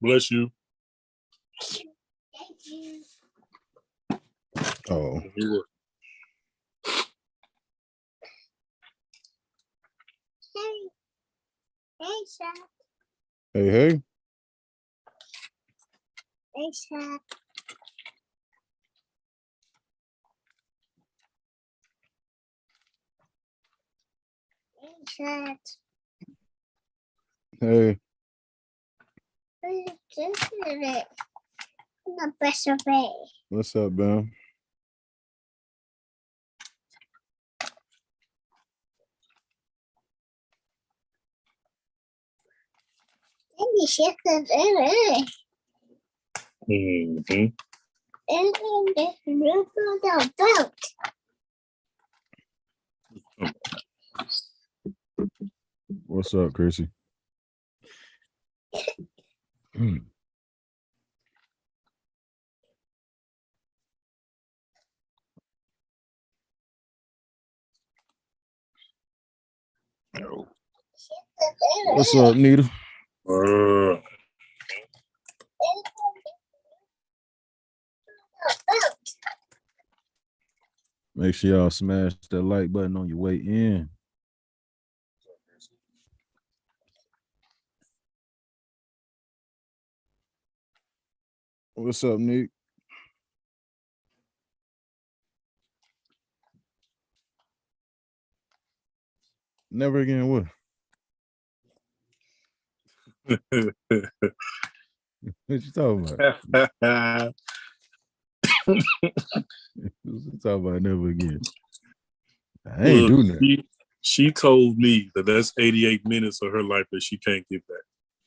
Bless you. Thank you. Oh. Hey. Hey, Shaq. Hey, hey. Hey, Shaq. Hey, Shaq. Hey. Just it. The best of it. What's up, Ben? Maybe she could do it. Mm-hmm. And this roof of the boat. What's up, Chrissy? What's up, Nita? Make sure y'all smash that like button on your way in. What's up, Nick? Never again what? What you talking about? What you talking about never again? I ain't doing that. She told me that that's 88 minutes of her life that she can't get back.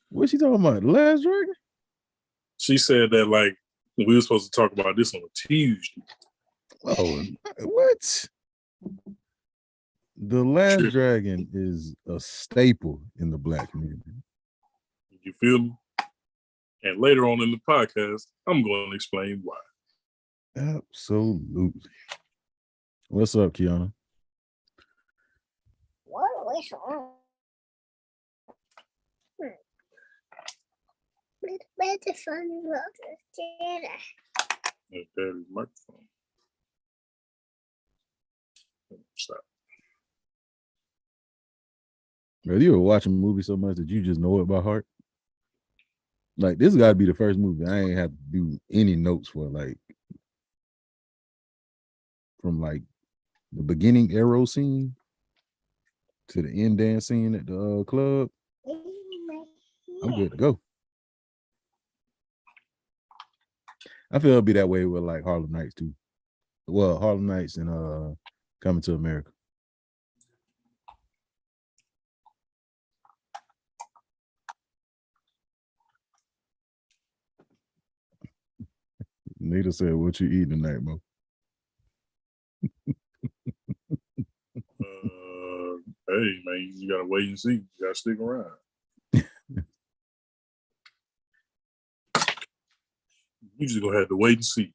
What she talking about? The Last Dragon? She said that like we were supposed to talk about this on a Tuesday. Oh, what? The Last Dragon is a staple in the Black community. You feel me? And later on in the podcast, I'm going to explain why. Absolutely. What's up, Kiana? What was wrong? Better fun about the theater. That's Daddy's microphone. Stop. Bro, you were watching a movie so much that you just know it by heart. Like, this got to be the first movie I ain't have to do any notes for, like, from like the beginning arrow scene to the end dance scene at the club. I'm good to go. I feel it'll be that way with like Harlem Nights too. Well, Harlem Nights and Coming to America. Nita said, "What you eating tonight, Mo?" Hey man, you gotta wait and see. You gotta stick around. You just gonna have to wait and see.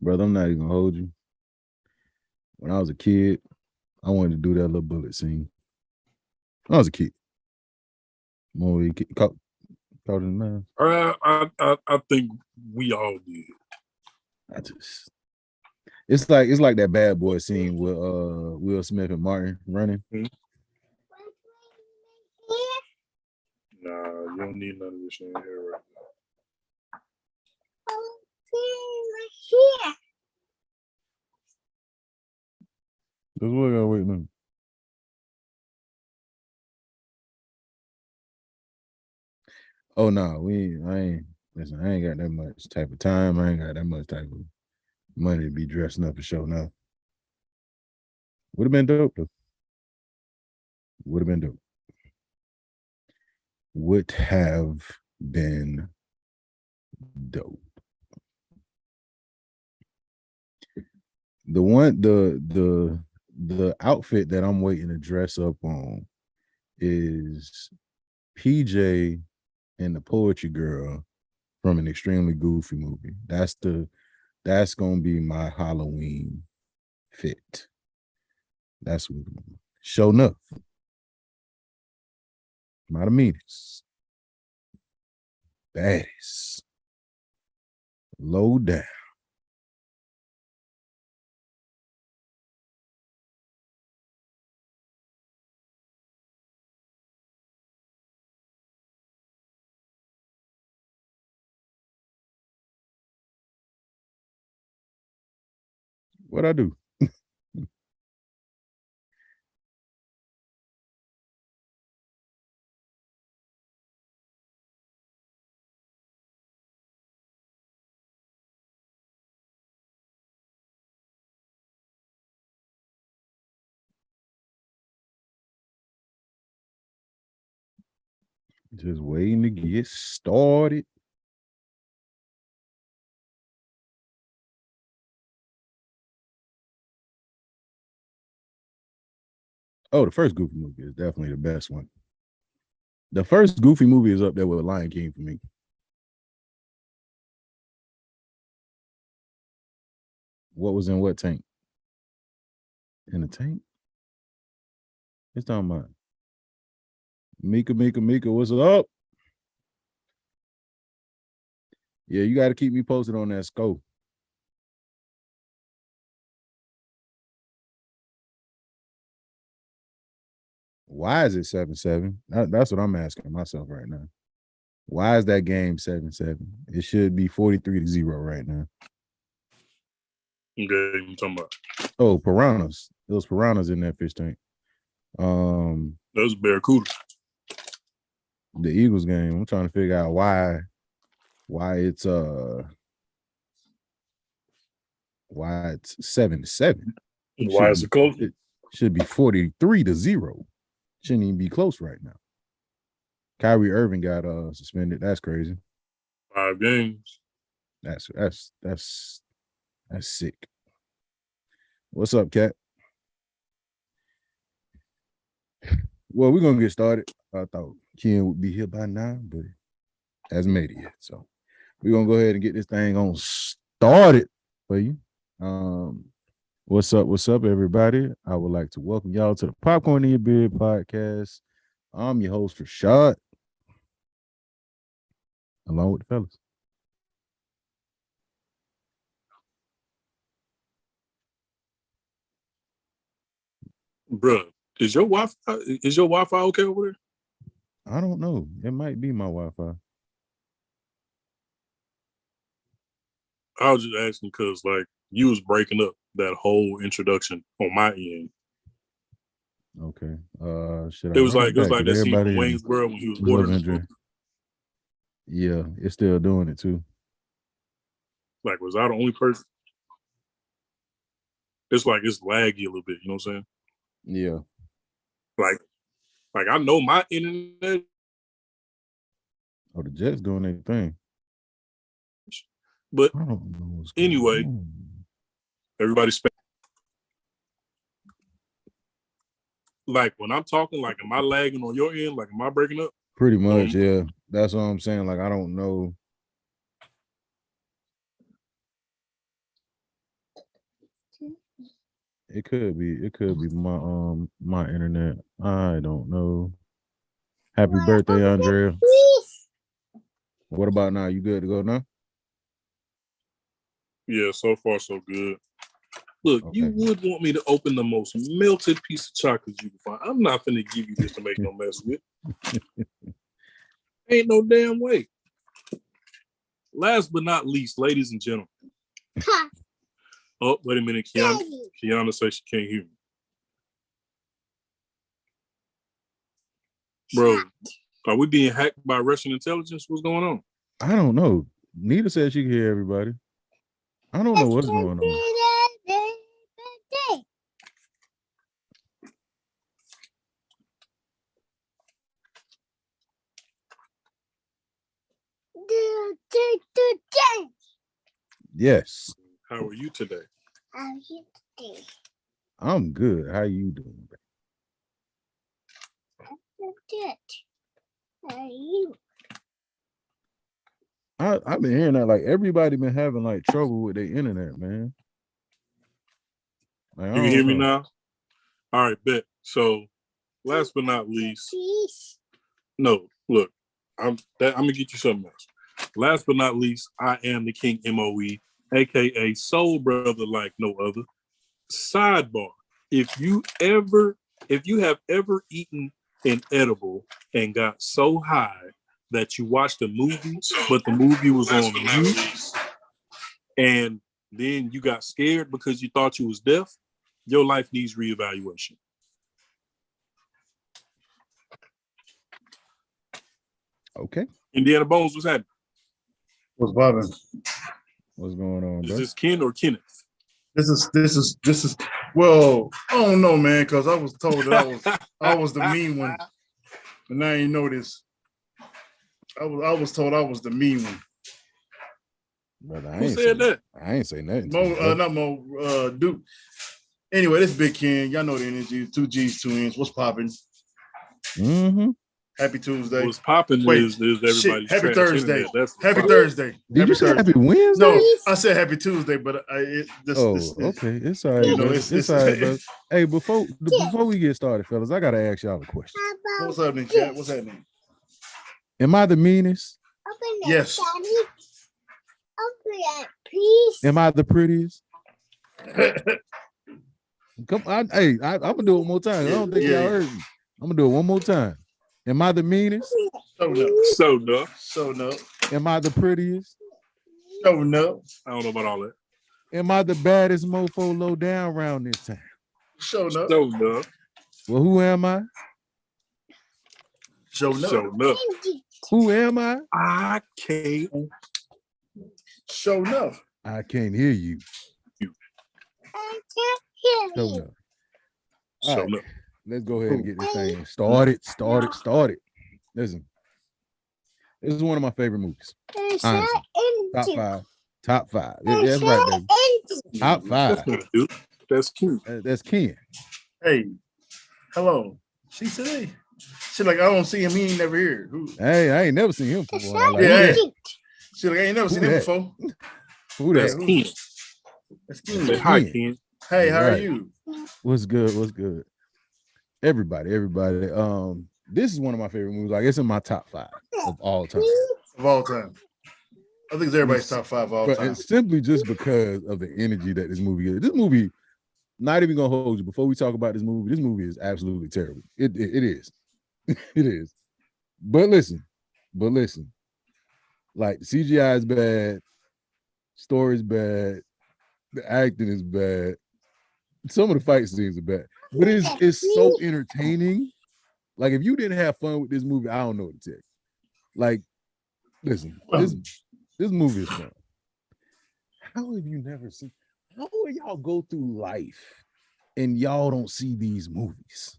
Brother, I'm not even gonna hold you. When I was a kid, I wanted to do that little bullet scene. When I was a kid. More caught in the mouth. I think we all did. It's like that Bad Boy scene with Will Smith and Martin running. Mm-hmm. Nah, you don't need none of this in here right now. Here. That's what I gotta wait now. Oh no, I ain't got that much type of time. I ain't got that much type of money to be dressing up a show now. Would have been dope though. Would have been dope. Would have been dope. The outfit that I'm waiting to dress up on is PJ and the Poetry Girl from an Extremely Goofy movie. That's gonna be my Halloween fit. That's what show enough. Not a meanest. Baddest. Low down. What I do? Just waiting to get started. Oh, the first Goofy movie is definitely the best one. The first Goofy movie is up there with Lion King for me. What was in what tank? In the tank? It's talking about Mika, what's up? Yeah, you got to keep me posted on that scope. Why is it 7-7? That's what I'm asking myself right now. Why is that game 7-7? It should be 43-0 right now. Okay, you talking about? Oh, piranhas. Those piranhas in that fish tank. Those Barracuda. The Eagles game. I'm trying to figure out why it's 7-7. Why is it close? It should be 43-0. Shouldn't even be close right now. Kyrie Irving got suspended. That's crazy. 5 games. That's sick. What's up, Cat? Well, we're gonna get started. I thought Ken would be here by now, but hasn't made it yet. So we're gonna go ahead and get this thing on started for you. What's up, everybody? I would like to welcome y'all to the Popcorn in Your Beard podcast. I'm your host, Rashad, along with the fellas. Bruh, is your Wi-Fi okay over there? I don't know. It might be my Wi-Fi. I was just asking because like you was breaking up that whole introduction on my end. Okay. Should It I was run like it back? that scene from Wayne's World when he was ordering. Yeah, it's still doing it too. Like, was I the only person? It's like it's laggy a little bit, you know what I'm saying? Yeah. Like I know my internet. Oh, the Jets doing their thing. But I don't know what's anyway, everybody's like when I'm talking, like am I lagging on your end? Like am I breaking up? Pretty much, yeah. That's what I'm saying. Like I don't know. It could be my internet. I don't know. Happy birthday, Andrea. What about now? You good to go now? Yeah, so far so good. Look, Okay. You would want me to open the most melted piece of chocolate you can find. I'm not finna give you this to make no mess with. Ain't no damn way. Last but not least, ladies and gentlemen. Oh, wait a minute. Kiana says she can't hear me. Bro, are we being hacked by Russian intelligence? What's going on? I don't know. Nita said she could hear everybody. I don't know what's going on. Yes. How are you today? I'm good. How you doing? I've been hearing that like everybody been having like trouble with their internet, man. Like, You can hear me now? All right, bet. So, last but not least, no, look, I'm gonna get you something else. Last but not least, I am the King MOE, aka Soul Brother like no other. Sidebar: If you have ever eaten an edible and got so high that you watched a movie, but the movie was on mute, and then you got scared because you thought you was deaf, your life needs reevaluation. Okay. Indiana Bones, what's happening? What's bothering? What's going on, bro? Is this Ken or Kenneth? This is. Well, I don't know, man, because I was told that I was the mean one, and I ain't know this. I was told I was the mean one. Brother, Who said that? I ain't say nothing. Not Mo, Duke. Anyway, this Big Ken. Y'all know the energy. 2 G's, 2 N's. What's popping? Mm-hmm. Happy Tuesday. What's popping is everybody's Happy Thursday. That's Happy Thursday. Did you say happy Wednesday? No, I said happy Tuesday, but okay. It's all right. You know, it's all right, bro. Hey, before we get started, fellas, I gotta ask y'all a question. What's happening, Cat? What's happening? Am I the meanest? Yes. Am I the prettiest? Come on, hey, I'm gonna do it one more time. I don't think y'all heard me. I'm gonna do it one more time. Am I the meanest? So no. Am I the prettiest? So no. I don't know about all that. Am I the baddest mofo low down around this time? So no. Well, who am I? So no. Who am I? I can't. So no. I can't hear you. I can't hear So you. no. So All right, no. let's go ahead and get this thing started. Listen, this is one of my favorite movies. Honestly. Top five. That's right, baby. Top five. That's cute. That's Ken. Hey, hello. She said, hey. She like, I don't see him. He ain't never here. Hey, I ain't never seen him before. Like, yeah. She like, I ain't never seen him before. Who that's Ken? That's Ken. Hi, Ken. Hey, how are you? What's good? Everybody. This is one of my favorite movies. Like, it's in my top 5 of all time. Of all time. I think it's everybody's top 5 of all time. It's simply just because of the energy that this movie is. This movie, not even gonna hold you. Before we talk about this movie is absolutely terrible. It is. It is. But listen. Like, the CGI is bad, story's bad, the acting is bad. Some of the fight scenes are bad, but it's so entertaining. Like, if you didn't have fun with this movie, I don't know what to tell you. Like, listen, this movie is fun. How have you never seen? How will y'all go through life and y'all don't see these movies?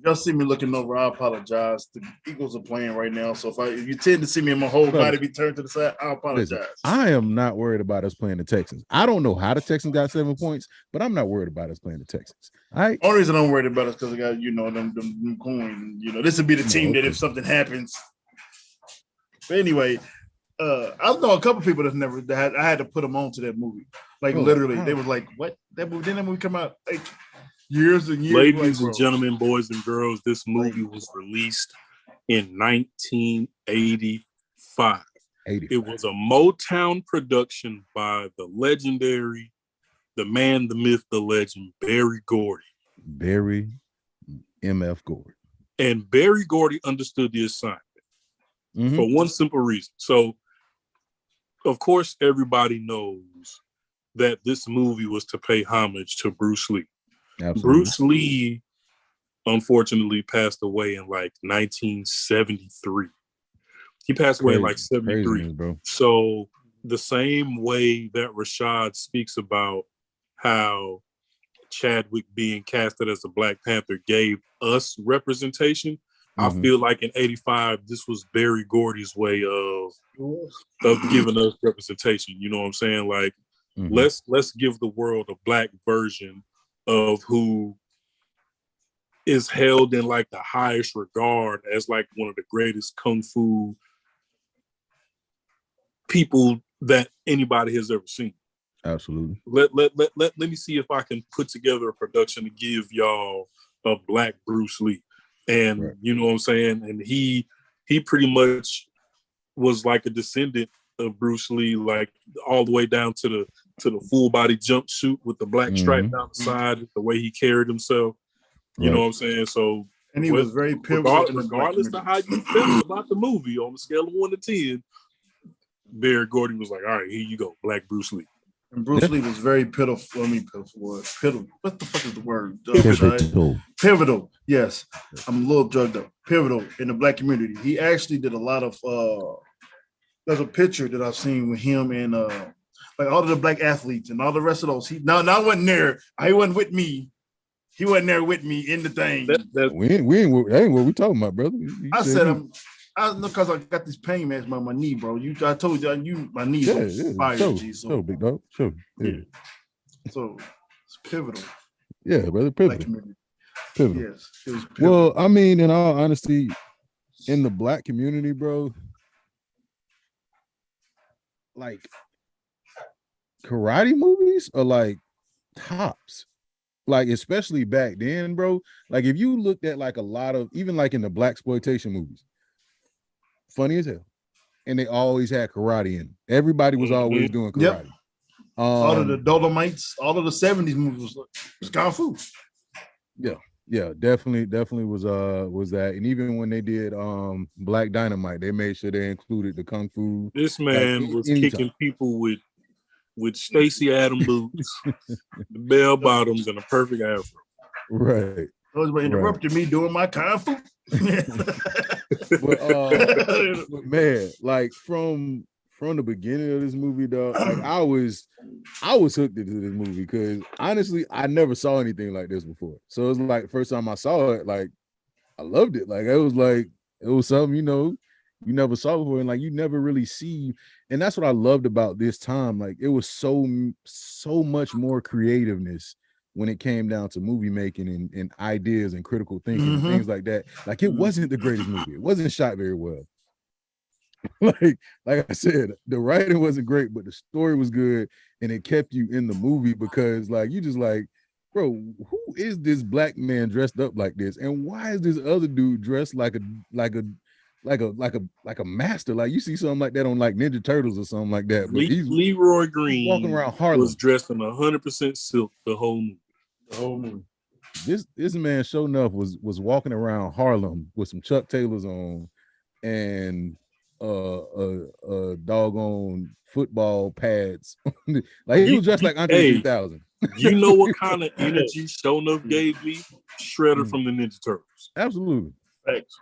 Y'all see me looking over, I apologize. The Eagles are playing right now, so if you tend to see me and my whole body be turned to the side, I apologize. Listen, I am not worried about us playing the Texans. I don't know how the Texans got 7 points, but I'm not worried about us playing the Texans. All right. Only reason I'm worried about it is because I got, them coins. This would be the team that if something happens. But anyway, I know a couple people that I had to put them on to that movie. Like, literally, they was like, "What? Didn't that movie come out like years and years?" Ladies and gentlemen, boys and girls, this movie was released in 1985. It was a Motown production by the legendary, the man, the myth, the legend, Berry Gordy. Berry M.F. Gordy. And Berry Gordy understood the assignment for one simple reason. So, of course, everybody knows that this movie was to pay homage to Bruce Lee. Absolutely. Bruce Lee, unfortunately, passed away in like 1973. He passed away in like 73. So the same way that Rashad speaks about how Chadwick being casted as a Black Panther gave us representation, I feel like in 85, this was Berry Gordy's way of giving us representation. You know what I'm saying? Like, let's give the world a Black version of who is held in like the highest regard as like one of the greatest kung fu people that anybody has ever seen. Absolutely. Let me see if I can put together a production to give y'all a black Bruce Lee. And Right. you know what I'm saying? And he pretty much was like a descendant of Bruce Lee, like all the way down to the full body jumpsuit with the black stripe down the side, the way he carried himself. You know what I'm saying? So, and he was very pivotal in the black regardless of how you felt about the movie, on a scale of 1 to 10, Barry Gordy was like, "All right, here you go, Black Bruce Lee." And Bruce Lee was very pitiful. I mean, pitiful. What the fuck is the word? Pivotal. Yes, I'm a little drugged up. Pivotal in the black community. He actually did a lot of. There's a picture that I've seen with him and like all of the black athletes and all the rest of those. He I wasn't there. He wasn't with me. He wasn't there with me in the thing. We ain't what we talking about, brother. I said because I got this pain man by my knee, bro. I told you my knees on fire. So big dog. Sure. Yeah. So it's pivotal. Yeah, brother. Pivotal. Yes, it was pivotal. Well, I mean, in all honesty, in the black community, bro, like karate movies are like tops. Like, especially back then, bro. Like, if you looked at like a lot of, even like in the black exploitation movies, funny as hell, and they always had karate in them. Everybody was always doing karate. Yep. All of the Dolomites, all of the 70s movies was kung fu. Yeah, definitely was that. And even when they did Black Dynamite, they made sure they included the kung fu. This man was kicking people with Stacey Adams boots, the bell bottoms, and a perfect afro. Right. Those were interrupting me doing my kung fu. but man, like from the beginning of this movie, dog, like I was hooked into this movie because honestly, I never saw anything like this before. So it was like the first time I saw it, like I loved it. Like it was something, you never saw before, and like you never really see. And that's what I loved about this time. Like it was so much more creativeness when it came down to movie making and ideas and critical thinking and things like that. Like it wasn't the greatest movie. It wasn't shot very well. like I said, the writing wasn't great, but the story was good and it kept you in the movie because like you just like, bro, who is this black man dressed up like this? And why is this other dude dressed like a master? Like you see something like that on like Ninja Turtles or something like that. But Leroy Green walking around Harlem was dressed in 100% silk the whole movie. This man sure enough was walking around Harlem with some Chuck Taylors on and doggone football pads. Like he was dressed like Andre 3000. You know what kind of energy Show Enough gave me? Shredder from the Ninja Turtles. Absolutely. Thanks.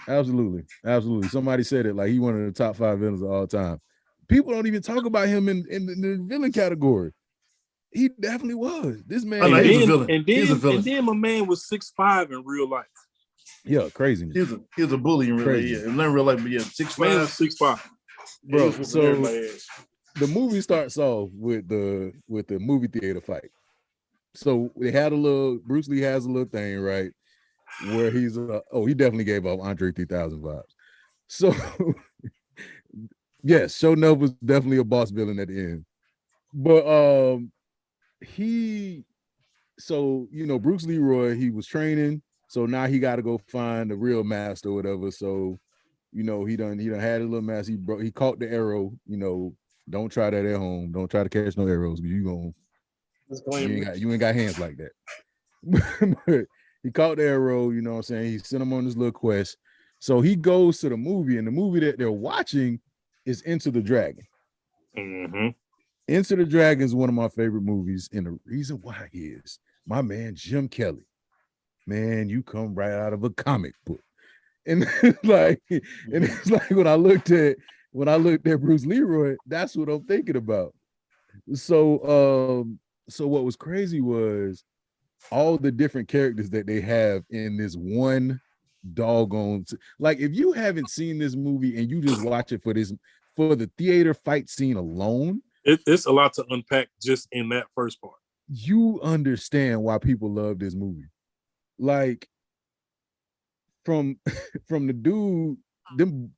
Absolutely. Somebody said it like he one of the top 5 villains of all time. People don't even talk about him in the villain category. He definitely was. This man, he's a villain. And then my man was 6'5" in real life. Yeah, crazy. He was a bully in real life. Yeah, not in real life, but yeah, 6'5". 6'5". Bro, so the movie starts off with the movie theater fight. So they had Bruce Lee has a little thing, right? Where he's he definitely gave off Andre 3000 vibes. So yes, Show Enough was definitely a boss villain at the end. But Bruce Leroy, he was training, so now he got to go find the real master or whatever. So he done had a little master. He caught the arrow. Don't try that at home. Don't try to catch no arrows because you ain't got hands like that. But he caught the arrow. You know what I'm saying? He sent him on this little quest. So he goes to the movie, and the movie that they're watching is Into the Dragon. Mm-hmm. Into the Dragon is one of my favorite movies, and the reason why is my man Jim Kelly. Man, you come right out of a comic book, and it's like when I looked at Bruce Leroy, that's what I'm thinking about. So what was crazy was all the different characters that they have in this one doggone. Like, if you haven't seen this movie and you just watch it for the theater fight scene alone. It's a lot to unpack just in that first part. You understand why people love this movie. Like from the dude, them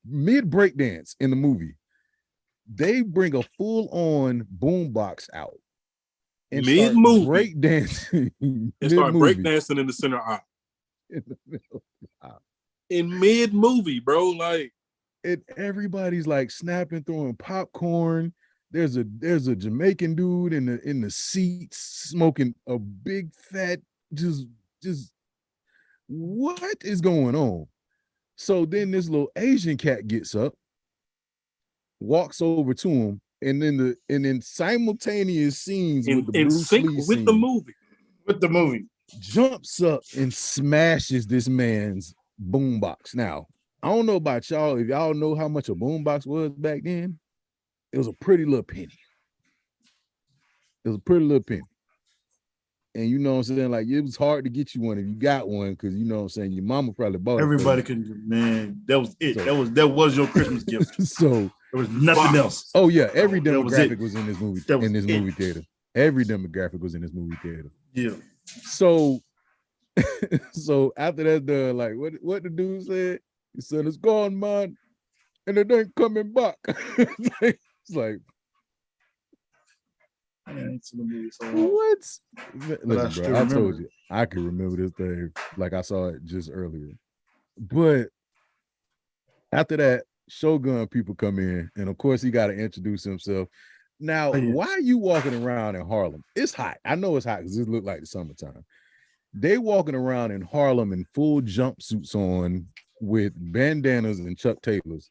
mid breakdance in the movie, They bring a full-on boombox out and mid-movie breakdancing. And start breakdancing in the center aisle. In the middle. In mid-movie, bro. Like, and everybody's like snapping, throwing popcorn. There's a Jamaican dude in the seats smoking a big fat just what is going on? So then this little Asian cat gets up, walks over to him, and then simultaneous scenes with the Bruce Lee with scene, the movie, jumps up and smashes this man's boombox. Now, I don't know about y'all. If y'all know how much a boombox was back then, it was a pretty little penny. It was a pretty little penny. And you know what I'm saying? Like, it was hard to get you one if you got one, because you know what I'm saying, your mama probably bought it. Everybody can, man. That was it. So, that was your Christmas gift. So there was nothing else. Oh yeah, every demographic was in this movie. Movie theater. Every demographic was in this movie theater. Yeah. So so after that, like what the dude said, he said, "It's gone, man, and it ain't coming back." It's like, I ain't seen the movie so what? Listen, bro, I told you I could remember this thing like I saw it just earlier. But after that, Shogun people come in, and of course he got to introduce himself. Now, why are you walking around in Harlem? It's hot. I know it's hot because it looked like the summertime. They walking around in Harlem in full jumpsuits on with bandanas and Chuck Taylors.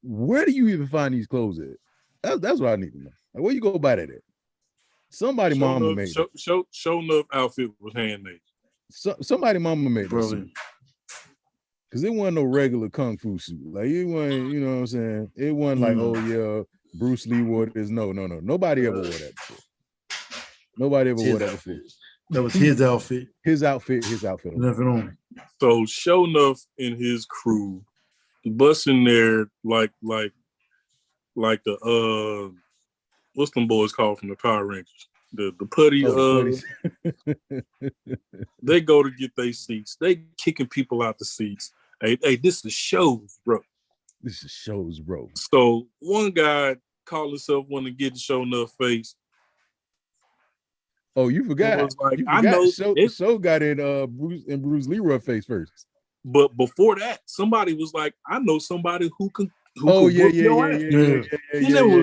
Where do you even find these clothes at? That's what I need to know. Like, where you go buy that at? Somebody mama made it. Show enough outfit was handmade. Somebody mama made it. Because it wasn't no regular kung fu suit. Like, it wasn't, you know what I'm saying? It wasn't like, oh yeah, Bruce Lee wore this. No. Nobody ever wore that before. Nobody ever wore that before. That was his outfit. His outfit. Nothing on. So Show Enough and his crew busting there like the what's them boys called from the Power Rangers? The putty. They go to get their seats. They kicking people out the seats. Hey, this is shows, bro. This is shows, bro. So one guy called himself want to get the Show Enough face. Oh, you forgot. Like, I know show got in Bruce Leroy face first. But before that, somebody was like, I know somebody who can. He was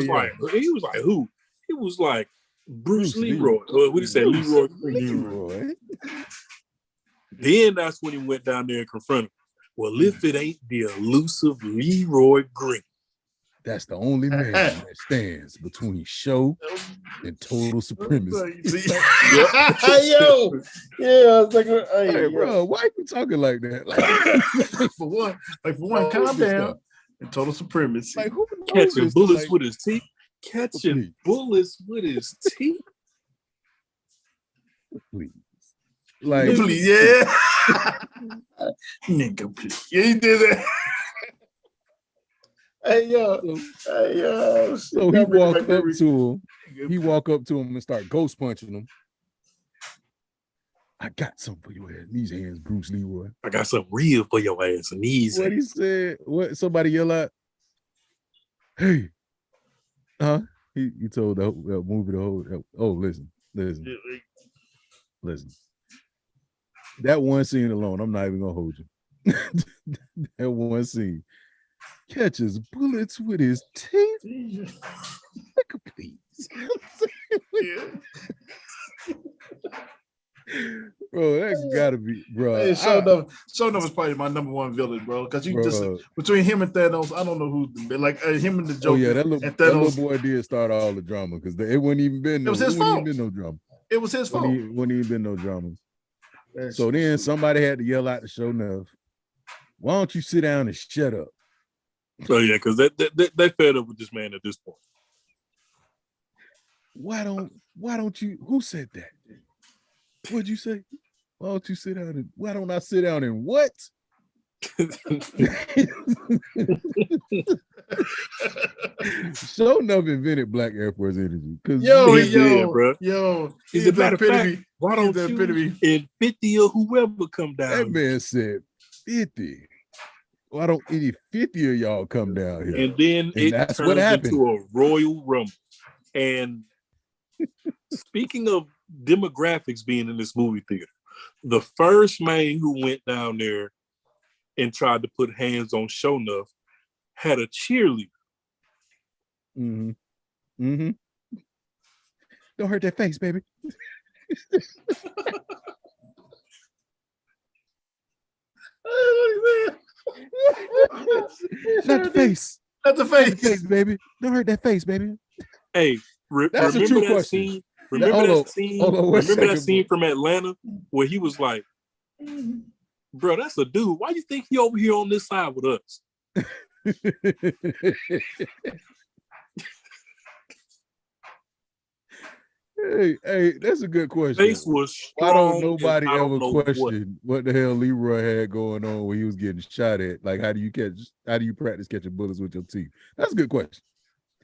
like, who? He was like Bruce Leroy. What did he say? Leroy. Then that's when he went down there and confronted him. Well, if it ain't the elusive Leroy Green. That's the only man that stands between show and total supremacy. Yo, yeah, it's like, hey, bro, why you talking like that? Like, for one, calm down. And total supremacy. Like, who catching bullets with his teeth? Catching bullets with his teeth? Please. Like, please, yeah. Nigga, please. Yeah, he did that. Hey yo. So he walked up to him. He walked up to him and start ghost punching him. I got something for your ass. These hands, Bruce Leroy. I got something real for your ass and these. What he said? What somebody yell out? Hey, He told the movie the whole. Oh, listen. That one scene alone, I'm not even gonna hold you. That one scene. Catches bullets with his teeth. Please. Bro, that gotta be, bro. Hey, Show Enough is probably my number one villain, bro. Because you just between him and Thanos, I don't know who like him and the Joker. Oh yeah, that little boy did start all the drama because it wouldn't even been. It was his fault. No drama. It was his fault. Wouldn't even been no drama. So then somebody had to yell out to Show Enough, "Why don't you sit down and shut up?" Oh yeah, because they fed up with this man at this point. Why don't you? Who said that? What'd you say? Why don't you sit down and why don't I sit down and what? Show Enough invented Black Air Force energy. He's a better fact. Why don't you and 50 or whoever come down? That man said 50. why don't any 50 of y'all come down here? And then And it that's what turns happened. into a Royal Rumble. And speaking of demographics being in this movie theater, the first man who went down there and tried to put hands on Sho'nuff had a cheerleader. Mm-hmm. Mm-hmm. Don't hurt that face, baby. Not the face. Not the Not the face. face, baby. Don't hurt that face, baby. Hey, That's a remember true that question. scene? Remember Hold that on. scene? Hold on one Remember that second, scene from Atlanta where he was like, "Bro, that's a dude. Why you think he over here on this side with us?" Hey, that's a good question. Face was strong. Why don't nobody I don't ever know question what the hell Leroy had going on when he was getting shot at? Like, how do you practice catching bullets with your teeth? That's a good question.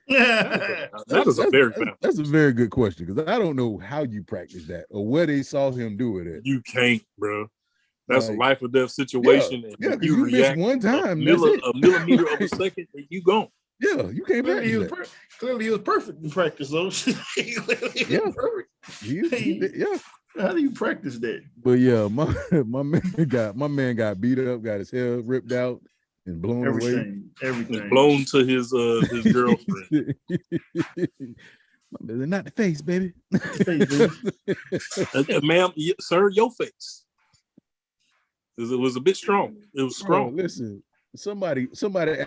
That is a very valid. That's a very good question because I don't know how you practice that or where they saw him do it at. You can't, bro. That's Like, a life or death situation. Yeah, and you react miss one time. a That's it. millimeter of a second, and you gone. Yeah, you can't practice that. Clearly, he was perfect in practice, though. Yeah. Perfect. Yeah. How do you practice that? But yeah, my man got beat up, got his hair ripped out and blown away. Everything. Blown to his girlfriend. Not the face, baby. Ma'am, sir, your face. It was a bit strong. It was strong. Bro, listen, somebody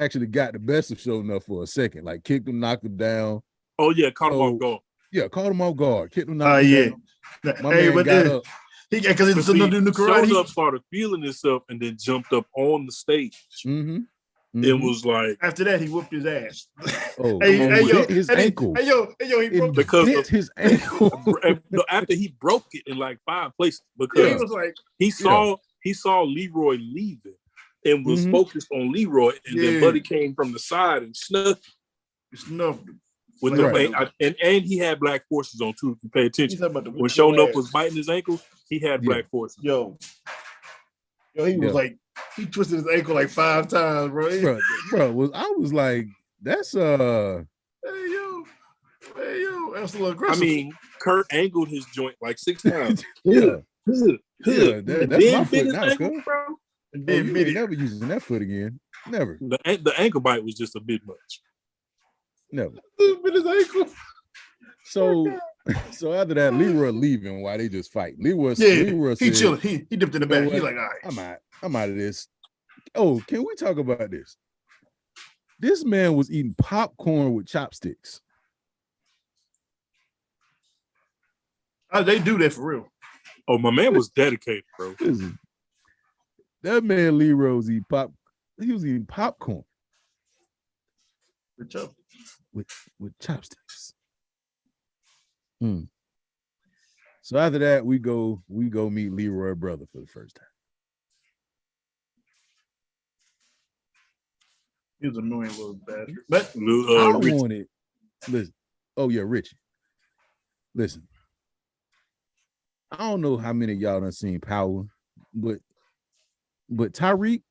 actually got the best of Sho'nuff for a second, like kicked him, knocked him down. Oh yeah, caught him off guard. Yeah, caught him off guard, kicked him, knocked him down. My man got up. Because he's do new karate. Sho'nuff started feeling himself and then jumped up on the stage. Mm-hmm. It was like after that he whooped his ass. Oh, his ankle. He broke because his ankle. After he broke it in like 5 places because he was like he saw Leroy leaving and was focused on Leroy, and then Buddy came from the side and snuffed him. With and he had black forces on too. If you pay attention, when Sho'nuff was biting his ankle, he had black forces. Yo, he was like, he twisted his ankle like 5 times, bro. I was like, that's Hey yo, that's a little aggressive. I mean, Kurt angled his joint like 6 times. That's my foot now, bro. You ain't never using that foot again. Never. The ankle bite was just a bit much. Never. His ankle. So after that, Leroy leaving while they just fight. Leroy he said, chilling. He dipped in the back. He's like, all right, I'm out of this. Oh, can we talk about this? This man was eating popcorn with chopsticks. They do that for real. Oh, my man was dedicated, bro. That man Leroy was eating He was eating popcorn with chopsticks. So after that, we go meet Leroy brother for the first time. He was a annoying little bastard. But I wanted. Listen. Oh yeah, Richie. Listen. I don't know how many of y'all done seen Power, but Tyreek,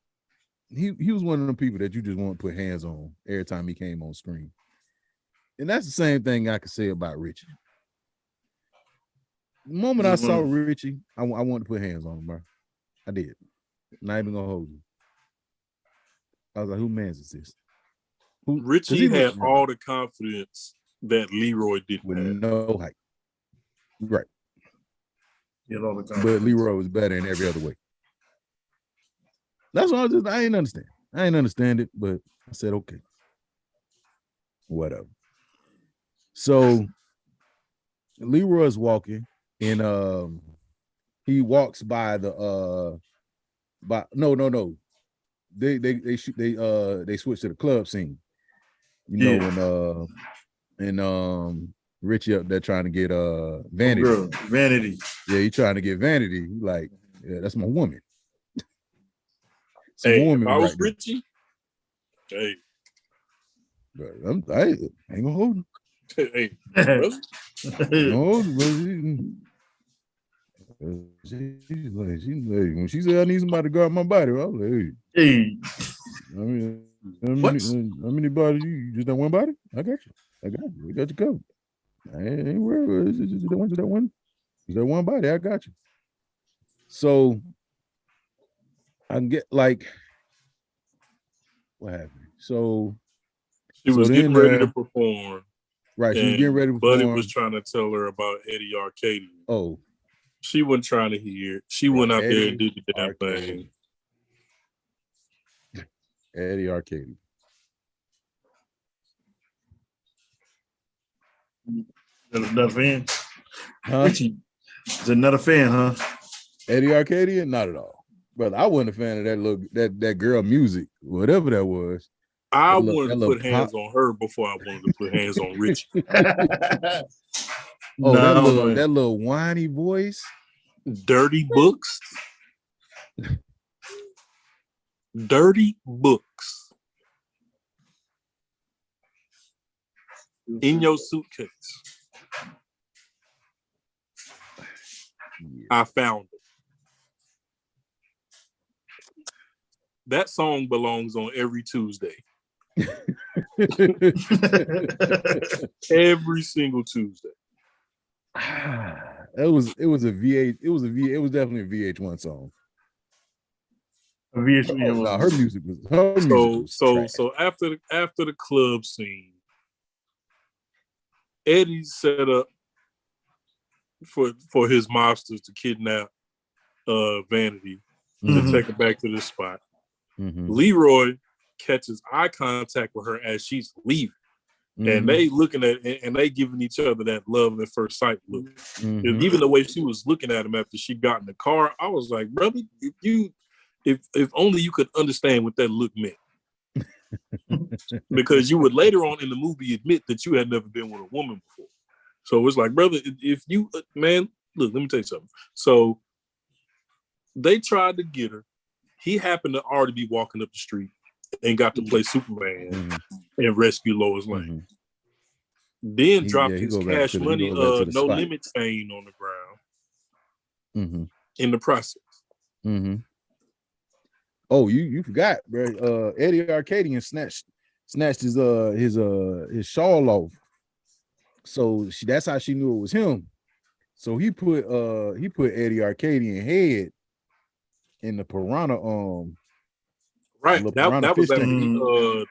he was one of them people that you just want to put hands on every time he came on screen. And that's the same thing I could say about Richie. The moment I saw Richie, I wanted to put hands on him, bro. I did. Not even gonna hold you. I was like, who man's is this? Richie had all the confidence that Leroy didn't have. No height. Right. But Leroy was better in every other way. That's why I ain't understand. I ain't understand it, but I said, okay. Whatever. So Leroy's walking and he walks by the no. They switch to the club scene. You know, and Richie up there trying to get Vanity. Vanity. Yeah, he trying to get Vanity. He like, yeah, that's my woman. If I was Richie, hey. But I ain't gonna hold him. Hey, brother. No, She's like, when she said I need somebody to guard my body, I was like, Hey, I mean, how What? many bodies you just that one body? I got you. We got you covered. I ain't worried. Is that one? Is that one? Is that one body? I got you. So I can get like what happened. So She was getting ready to perform. Right, she was getting ready to perform. Buddy perform. was trying to tell her about Eddie Arcady. Oh. She wasn't trying to hear it. She went out there and did the damn thing. Eddie Arcady. Another fan? Huh? Richie is another fan, huh? Eddie Arcadian? Not at all. But I wasn't a fan of that girl music, whatever that was. I wanted to put hands on her before I wanted to put hands on Richie. That little whiny voice. Dirty books. Dirty books. In your suitcase. Yeah. I found it. That song belongs on every Tuesday. Every single Tuesday. It was definitely a VH1 song. Her music was so after the club scene, Eddie set up for his mobsters to kidnap Vanity to take her back to this spot. Mm-hmm. Leroy catches eye contact with her as she's leaving. And they looking at and they giving each other that love at first sight look. Even the way she was looking at him after she got in the car, I was like, brother, if only you could understand what that look meant. Because you would later on in the movie admit that you had never been with a woman before. So it's like, brother, if you man, look, let me tell you something. So they tried to get her. He happened to already be walking up the street and got to play Superman and rescue Lois Lane. Then dropped his Cash Money No Limit chain on the ground in the process. Oh, you forgot, bro. Eddie Arcadian snatched his shawl off. So that's how she knew it was him. So he put Eddie Arcadian head in the piranha right. That was that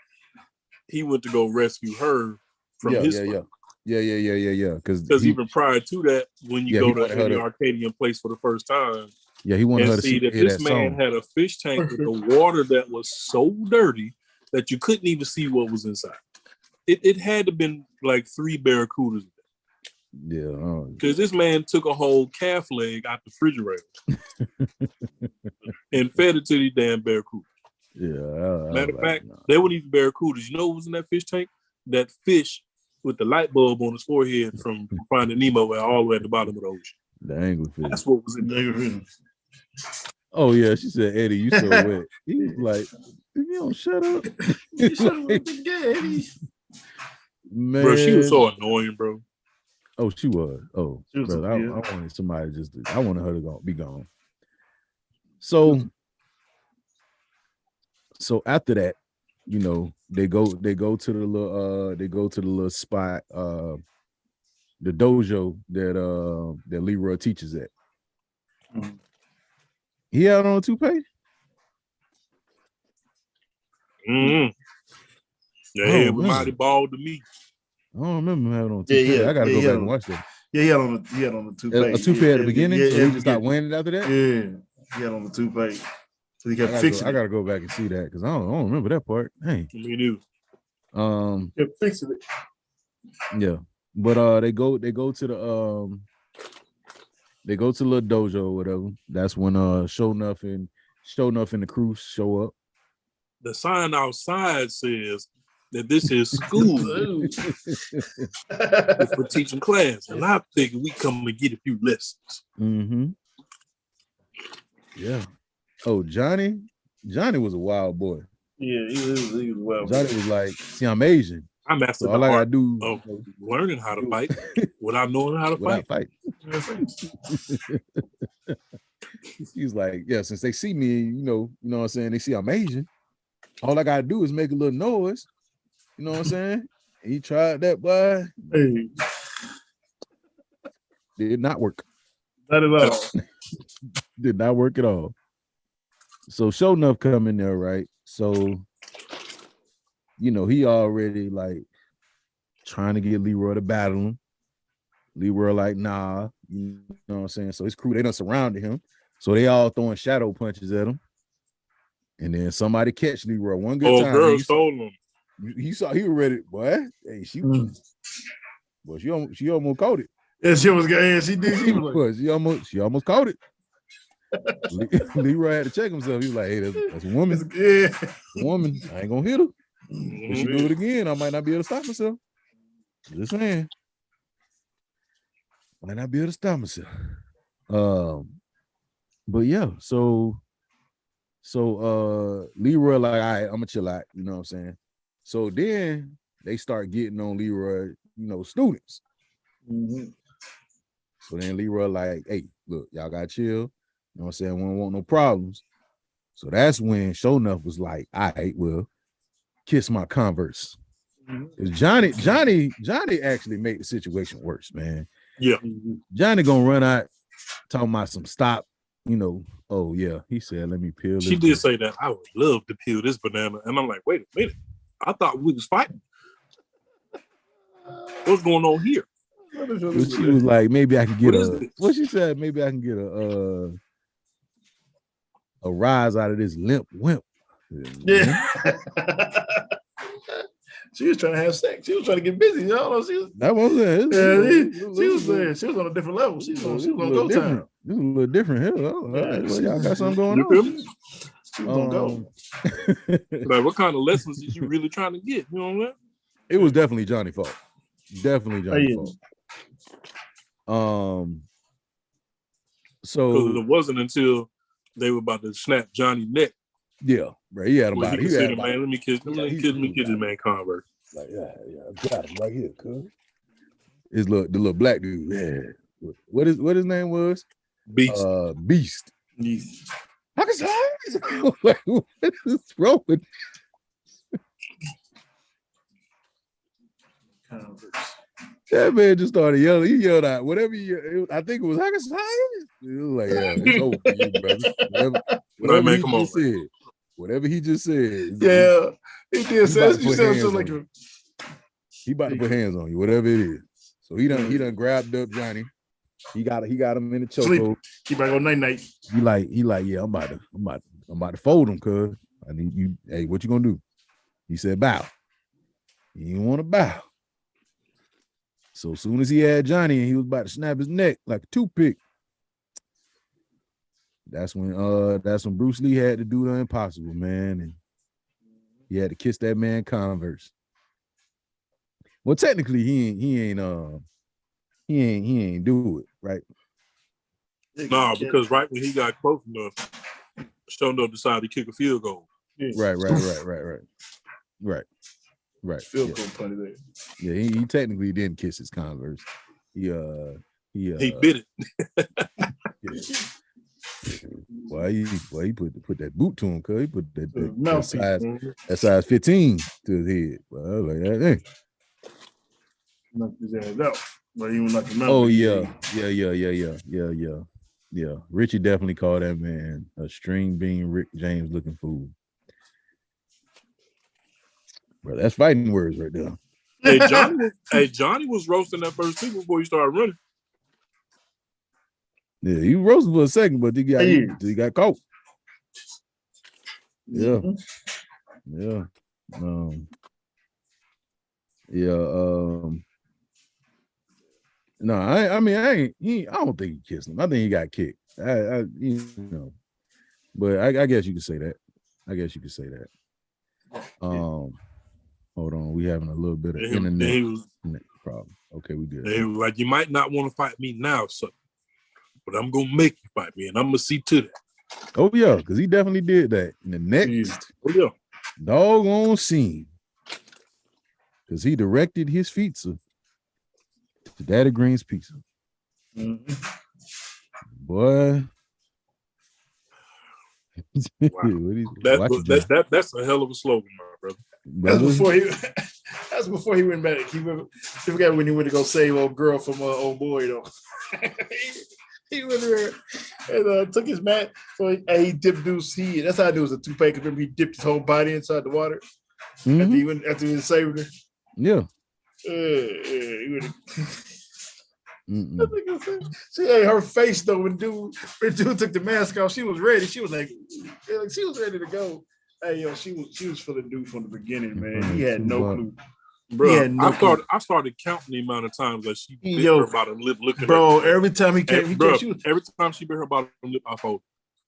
he went to go rescue her from his spot. Yeah. Because even prior to that, when you go to Eddie Arcadian place for the first time, he wanted her to see that this man had a fish tank with the water that was so dirty that you couldn't even see what was inside. It had to have been like 3 barracudas. Yeah, because this man took a whole calf leg out the refrigerator and fed it to these damn barracudas. Yeah. Matter of fact, they weren't even barracudas. You know what was in that fish tank? That fish with the light bulb on his forehead from Finding Nemo all the way at the bottom of the ocean. The anglerfish. That's what was in there. Oh yeah, she said, Eddie, you so wet. He was like, you don't shut up. You shut up with the Eddie. Man. Bro, she was so annoying, bro. Oh, she was. Oh, she was brother, I wanted somebody I wanted her to be gone. So after that, you know, they go to the little spot, the dojo that Leroy teaches at. He had on a toupee. Yeah, everybody bald to me. I don't remember him having on a toupee. Yeah, I gotta go back and watch that. Yeah, he had on the toupee. A toupee at the beginning, so he just stopped wearing it after that. Yeah, he had on the toupee. So he kept fixing it. I gotta go back and see that because I don't remember that part. Hey, me do. Kept fixing it. Yeah, but they go to the little dojo or whatever. That's when Show Enough and the crew show up. The sign outside says that this is school for teaching class, and I figured we come and get a few lessons. Yeah. Oh, Johnny was a wild boy. Yeah, he was a wild boy. Johnny was like, see, I'm Asian. I mastered all I gotta do of learning how to fight without knowing how to fight. He's like, yeah, since they see me, you know what I'm saying? They see I'm Asian. All I gotta do is make a little noise. You know what I'm saying? He tried that, boy. Hey, Did not work. not at all. Did not work at all. So sure enough come in there, right? So, you know, he already like trying to get Leroy to battle him. Leroy like, nah, you know what I'm saying? So his crew, they done surrounded him. So they all throwing shadow punches at him. And then somebody catch Leroy one good time. Girl stole him. He saw he was ready, boy. Hey, she almost caught it. Yeah, she was good. Yeah, she did. She almost caught it. Leroy had to check himself. He was like, hey, that's a woman. Yeah. A woman. I ain't gonna hit her. If she do it again, I might not be able to stop myself. Just saying. Might not be able to stop myself. But yeah, so Leroy like, all right, I'm gonna chill out, you know what I'm saying? So then they start getting on Leroy, you know, students. Mm-hmm. So then Leroy like, hey, look, y'all gotta chill. You know what I'm saying? We don't want no problems. So that's when Show Enough was like, all right, well, kiss my Converse. Because Johnny actually made the situation worse, man. Yeah. Johnny gonna run out talking about some stop, you know. Oh yeah, he said, let me peel this. She did say that. I would love to peel this banana. And I'm like, wait a minute. I thought we was fighting. What's going on here? But she was like, maybe I can get what she said, maybe I can get a rise out of this limp wimp. Yeah. She was trying to have sex. She was trying to get busy. You know, she was. That was it. She was on a different level. She was on go time. This is a little different here. Y'all got something going on. She was gonna go. Like, what kind of lessons did you really trying to get? You know what I mean? It was definitely Johnny's fault. Definitely Johnny's fault. So because it wasn't until they were about to snap Johnny's neck. Yeah, right. He had him about it. He had man, let me kiss this man Converse. Like, yeah, I got him right here, cuz. The little black dude. Yeah. What his name was? Beast. Beast. How can I like, what is wrong with Converse? That man just started yelling. He yelled out whatever I think it was Hackasai. It was like, yeah, it's over for you, brother. Whatever he just said. Whatever he just said. Yeah, he did say you sound so like he about to put hands on you, whatever it is. So he done grabbed up Johnny. He got him in the chokehold. He about to go night. He like, yeah, I'm about to fold him, cuz. I need you. Hey, what you gonna do? He said bow. He didn't want to bow. So as soon as he had Johnny and he was about to snap his neck like a toothpick, that's when Bruce Lee had to do the impossible, man, and he had to kiss that man Converse. Well, technically, he ain't do it, right? No, because right when he got close enough, Show Enough decided to kick a field goal. Right. Field goal punny there. Yeah, he technically didn't kiss his Converse. He bit it. Well, he put that boot to him, cuz he put that size 15 to his head. Well, I was like that. Hey. Knocked his ass out. But he was like the oh yeah. Richie definitely called that man a string bean Rick James looking fool. Bro, that's fighting words right there. Johnny was roasting that first team before he started running. Yeah, he roasted for a second, but he got caught. Yeah. Mm-hmm. No, I don't think he kissed him. I think he got kicked. But I guess you could say that. Hold on, we having a little bit of internet problem. Okay, we good. They were like, you might not want to fight me now, son, but I'm gonna make you fight me, and I'm gonna see to that. Oh yeah, because he definitely did that in the next doggone scene. Because he directed his pizza to Daddy Green's Pizza. Mm-hmm. Boy, That's a hell of a slogan, my brother. That's before he went back. You forgot when he went to go save old girl from old boy though. he went there and took his mat. So he dipped dude's head. That's how I knew it was a toupee. Because remember he dipped his whole body inside the water after he saved her. Yeah. He went. See, her face though when dude took the mask off, she was ready. She was like she was ready to go. Hey yo, she was feeling dude from the beginning, man. He had no clue. Bro, I started counting the amount of times that she bit her bottom lip looking bro, at every time he came, every time she bit her bottom lip, I folded.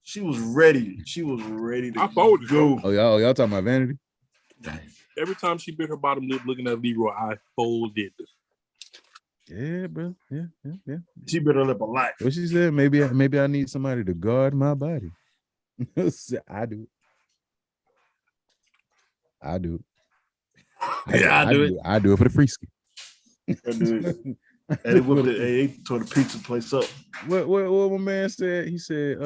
She was ready. She was ready to folded, go. Oh, y'all talking about vanity? Every time she bit her bottom lip looking at Leroy, I folded. Yeah, bro. Yeah. She bit her lip a lot. What she said? Maybe I need somebody to guard my body. I do. I do it for the free ski. And they tore the pizza place up. What my man said? He said,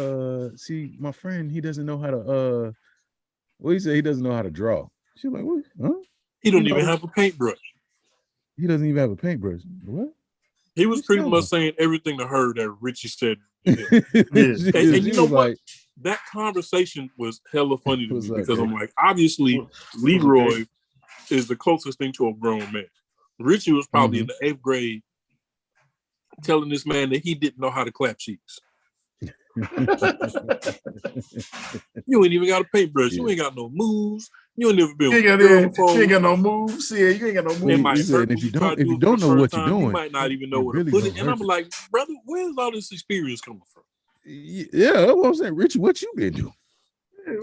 see, my friend, he doesn't know how to he said he doesn't know how to draw. She's like, what? Huh? He don't even have a paintbrush. He doesn't even have a paintbrush. What? He was pretty much saying everything to her that Richie said. And you know what? That conversation was hella funny to me because I'm like, obviously, Leroy is the closest thing to a grown man. Richie was probably in the 8th grade telling this man that he didn't know how to clap cheeks. You ain't even got a paintbrush. You ain't got no moves. You ain't never been with a girl before. You ain't got no moves. Yeah, you ain't got no moves. If you don't know what you're doing, you might not even know where to put it. And I'm like, brother, where's all this experience coming from? Yeah, that's what I'm saying. Richie, what you been doing?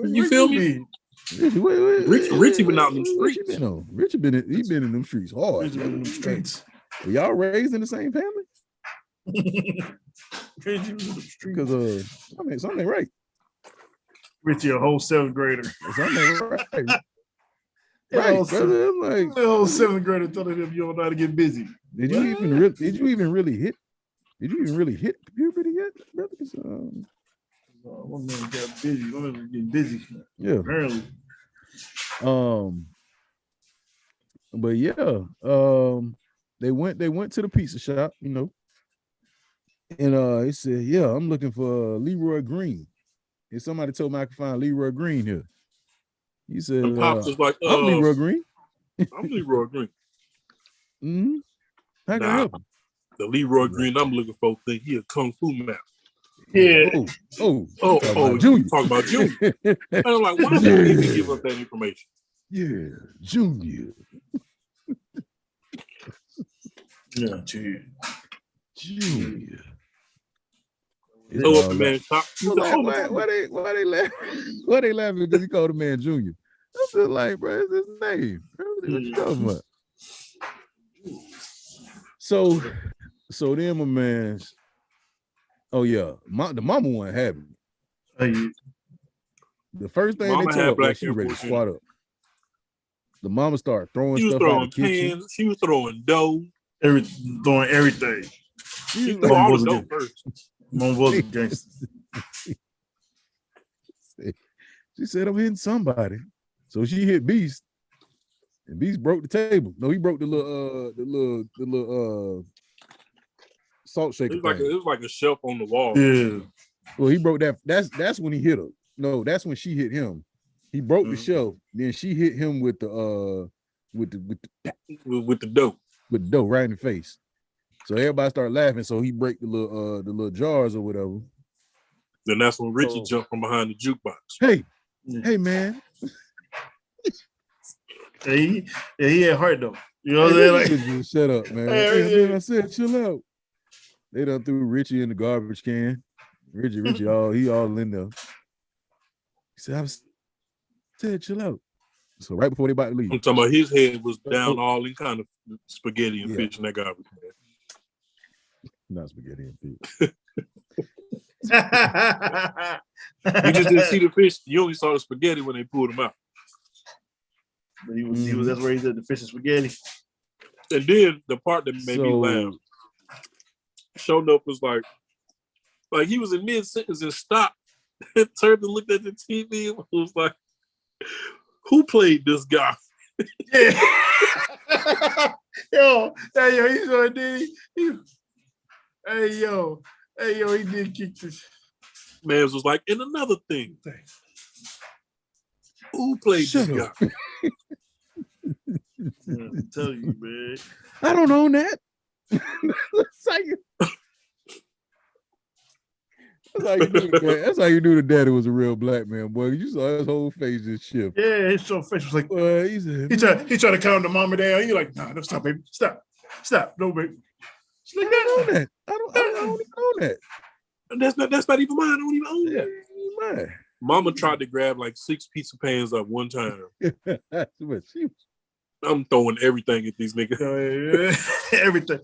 You feel me? Richie been out in them streets. Richie been in them streets hard. Richie been in them streets. Were y'all raised in the same family? Because something right. Richie, a whole 7th grader. Something right. Right, brother. I'm like, the whole 7th grader telling him you don't know how to get busy. Did you even really hit puberty yet, brother? One man got busy. One man was getting busy. Yeah. Apparently. But yeah, they went to the pizza shop, you know. And he said, yeah, I'm looking for Leroy Green. And somebody told me I could find Leroy Green here. He said, Pops was like, I'm Leroy Green. I'm Leroy Green. Mm-hmm. How can I help him? The Leroy Green I'm looking for think he a kung fu master. Yeah. Oh, Junior. Talking about Junior. And I'm like, why do you even give up that information? Yeah, Junior. Yeah, Junior. So up the man's top. Why they laughing? Why they laughing because he called the man Junior? I'm just like, bro, it's his name. What you talking about? So then my man's, the mama wasn't having it. The first thing mama they told her, she was ready to squat up. The mama started throwing stuff out of the kitchen. She was throwing dough. Throwing everything. She threw all the dough first. Mom was a gangster. She said, I'm hitting somebody. So she hit Beast. And Beast broke the table. No, he broke the little salt shaker. It was like a shelf on the wall. Yeah. Well, he broke that. That's when he hit her. No, that's when she hit him. He broke the shelf. Then she hit him with the dough. With the dough right in the face. So everybody started laughing. So he break the little jars or whatever. Then that's when Richie jumped from behind the jukebox. Hey man. He had heart though. You know what I'm saying? Like, shut up, man. Man. I said chill out. They done threw Richie in the garbage can. Richie, he all in there. He said, I said chill out. So right before they about to leave. I'm talking about his head was down all in kind of spaghetti and fish in that garbage can. Not spaghetti and fish. You just didn't see the fish. You only saw the spaghetti when they pulled them out. But he was that's where he did the fish and spaghetti. And then the part that made me laugh, showed up was like he was in mid-sentence and stopped turned and looked at the TV and was like, "Who played this guy?" Yeah. yo, he's on D. Hey, yo, he did kick this. Man was like, and another thing, who played this guy? I'm telling you, man. I don't own that. That's how you knew the daddy was a real black man, boy. You saw his whole face just shift. Yeah, his whole face was like, he said, he tried to calm the mama down. You're like, nah, no, stop, baby. Stop, no, baby. She's like, I don't own that. I don't even own that. That's not even mine. I don't even own that. Mine. Mama tried to grab like 6 pizza pans at one time. I'm throwing everything at these niggas. Everything.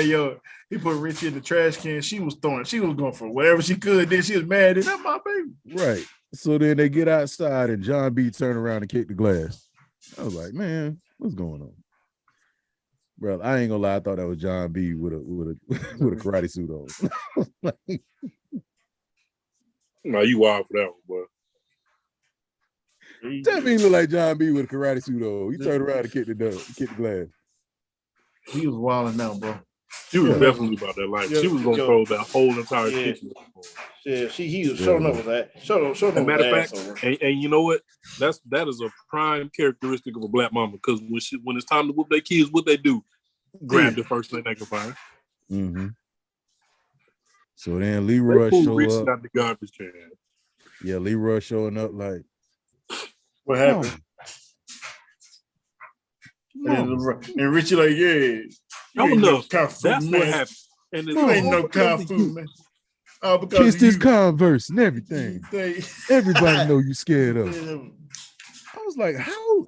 Yo, he put Richie in the trash can. She was going for whatever she could. Then she was mad. That's my baby. Right. So then they get outside and John B turned around and kicked the glass. I was like, man, what's going on? Bro, I ain't gonna lie. I thought that was John B with a karate suit on. No, you wild for that one, boy. Tell me he look like John B with a karate suit on. He turned around and kicked the glass. He was wilding out, bro. She was definitely about that life. She was gonna throw that whole entire kitchen. Yeah, he was showing up with that. Showing up. Matter of fact, and you know what? That is a prime characteristic of a black mama, because when it's time to whoop their kids, what they do? Grab the first thing they can find. Mm-hmm. So then Leroy show up. Out the garbage can. Yeah, Leroy showing up like, what happened? And Richie like, yeah. I don't know. That's what happened. And you ain't no kung fu, man. Kissed his Converse and everything. Everybody know you scared of. I was like, how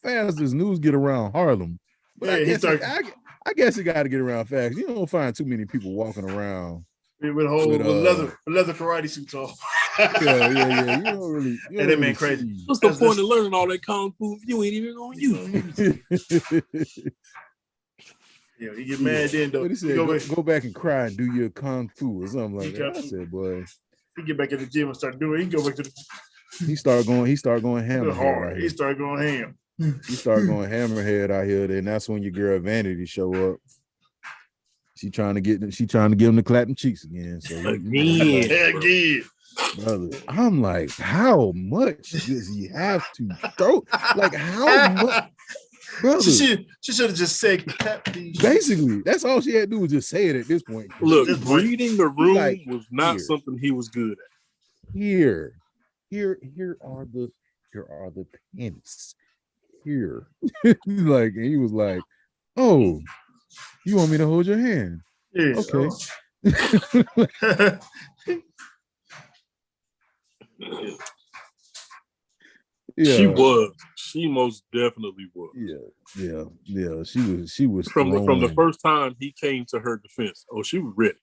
fast does news get around Harlem? But I guess it got to get around fast. You don't find too many people walking around with leather karate suits on. Yeah. You don't really. And that man crazy. What's the point of learning all that kung fu if you ain't even gonna use it? Yeah, he get mad then though. But he said, go back and cry and do your kung fu or something like that. I said, boy. He get back in the gym and start doing it. He go back to the. He started going ham. Hard. He started going ham. He started going hammerhead out here. Then that's when your girl Vanity show up. She trying to get him to clap them cheeks again. So again. Brother, I'm like, how much does he have to throw? Like, how much? Brother, she should have just said, basically, that's all she had to do was just say it at this point. Look, reading the room was not something he was good at. Here are the pennies. Here. Like, and he was like, oh, you want me to hold your hand? Yeah. Okay. Yeah. She most definitely was. Yeah. She was from the first time he came to her defense. Oh, she was ready.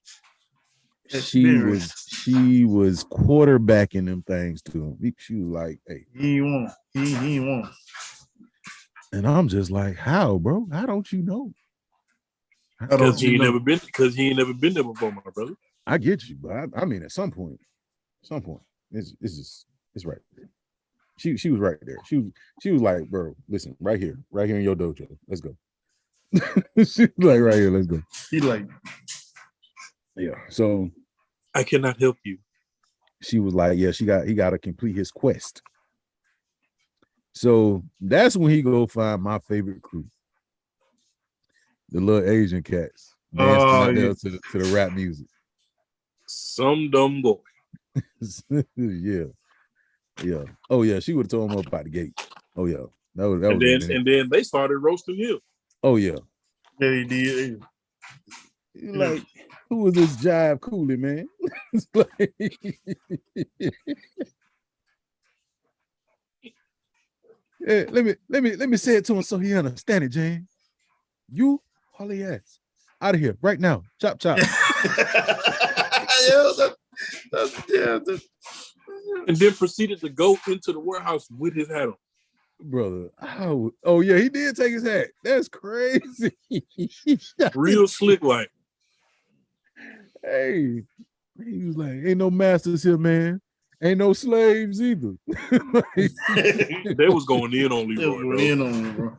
She was quarterbacking them things to him. She was like, hey. He ain't want. And I'm just like, how, bro? How don't you know? Because he ain't never been there before, my brother. I get you, but I mean, at some point, it's right there. She was right there. She was like, bro, listen, right here in your dojo. Let's go. She's like, right here, let's go. He like, yeah. So I cannot help you. She was like, yeah, he got to complete his quest. So that's when he go find my favorite crew, the little Asian cats dancing out there to the rap music. Some dumb boy. Yeah. Oh yeah, she would have told him up out the gate. Oh yeah, and then they started roasting him. Oh yeah. Yeah, he did. Like, who was this Jive Cooley, man? Yeah, let me say it to him so he understand it, Jane. You haul your ass out of here right now. Chop. And then proceeded to go into the warehouse with his hat on. Brother, oh yeah, he did take his hat. That's crazy. Real slick like. Hey, he was like, ain't no masters here, man. Ain't no slaves either. They was going in on Leroy. in on him, bro.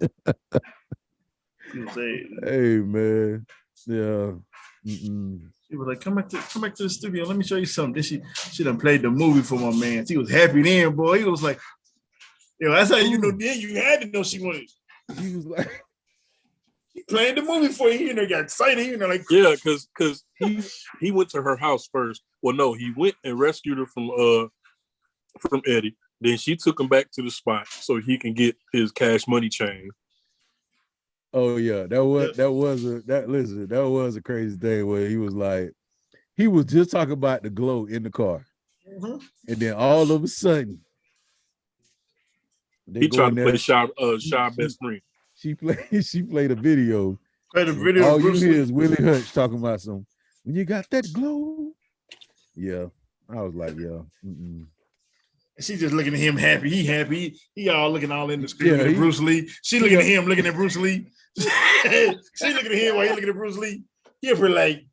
Hey man, yeah. She was like, come back to the studio. Let me show you something. Then she done played the movie for my man. He was happy then, boy. He was like, that's how you know. Then you had to know she wanted. He was like, he playing the movie for you. Got excited. Like, yeah, because he went to her house first. Well, no, he went and rescued her from Eddie. Then she took him back to the spot so he can get his Cash Money chain. Oh yeah, that was a crazy thing where he was like, he was just talking about the glow in the car, and then all of a sudden, he tried to play Shy best friend. She played a video. All you hear is Willie Hutch talking about some. When you got that glow, yeah, I was like, yeah. She just looking at him happy. He happy. He all looking all in the screen at Bruce Lee. She looking at him, looking at Bruce Lee. She looking at him while he looking at Bruce Lee. He up here like,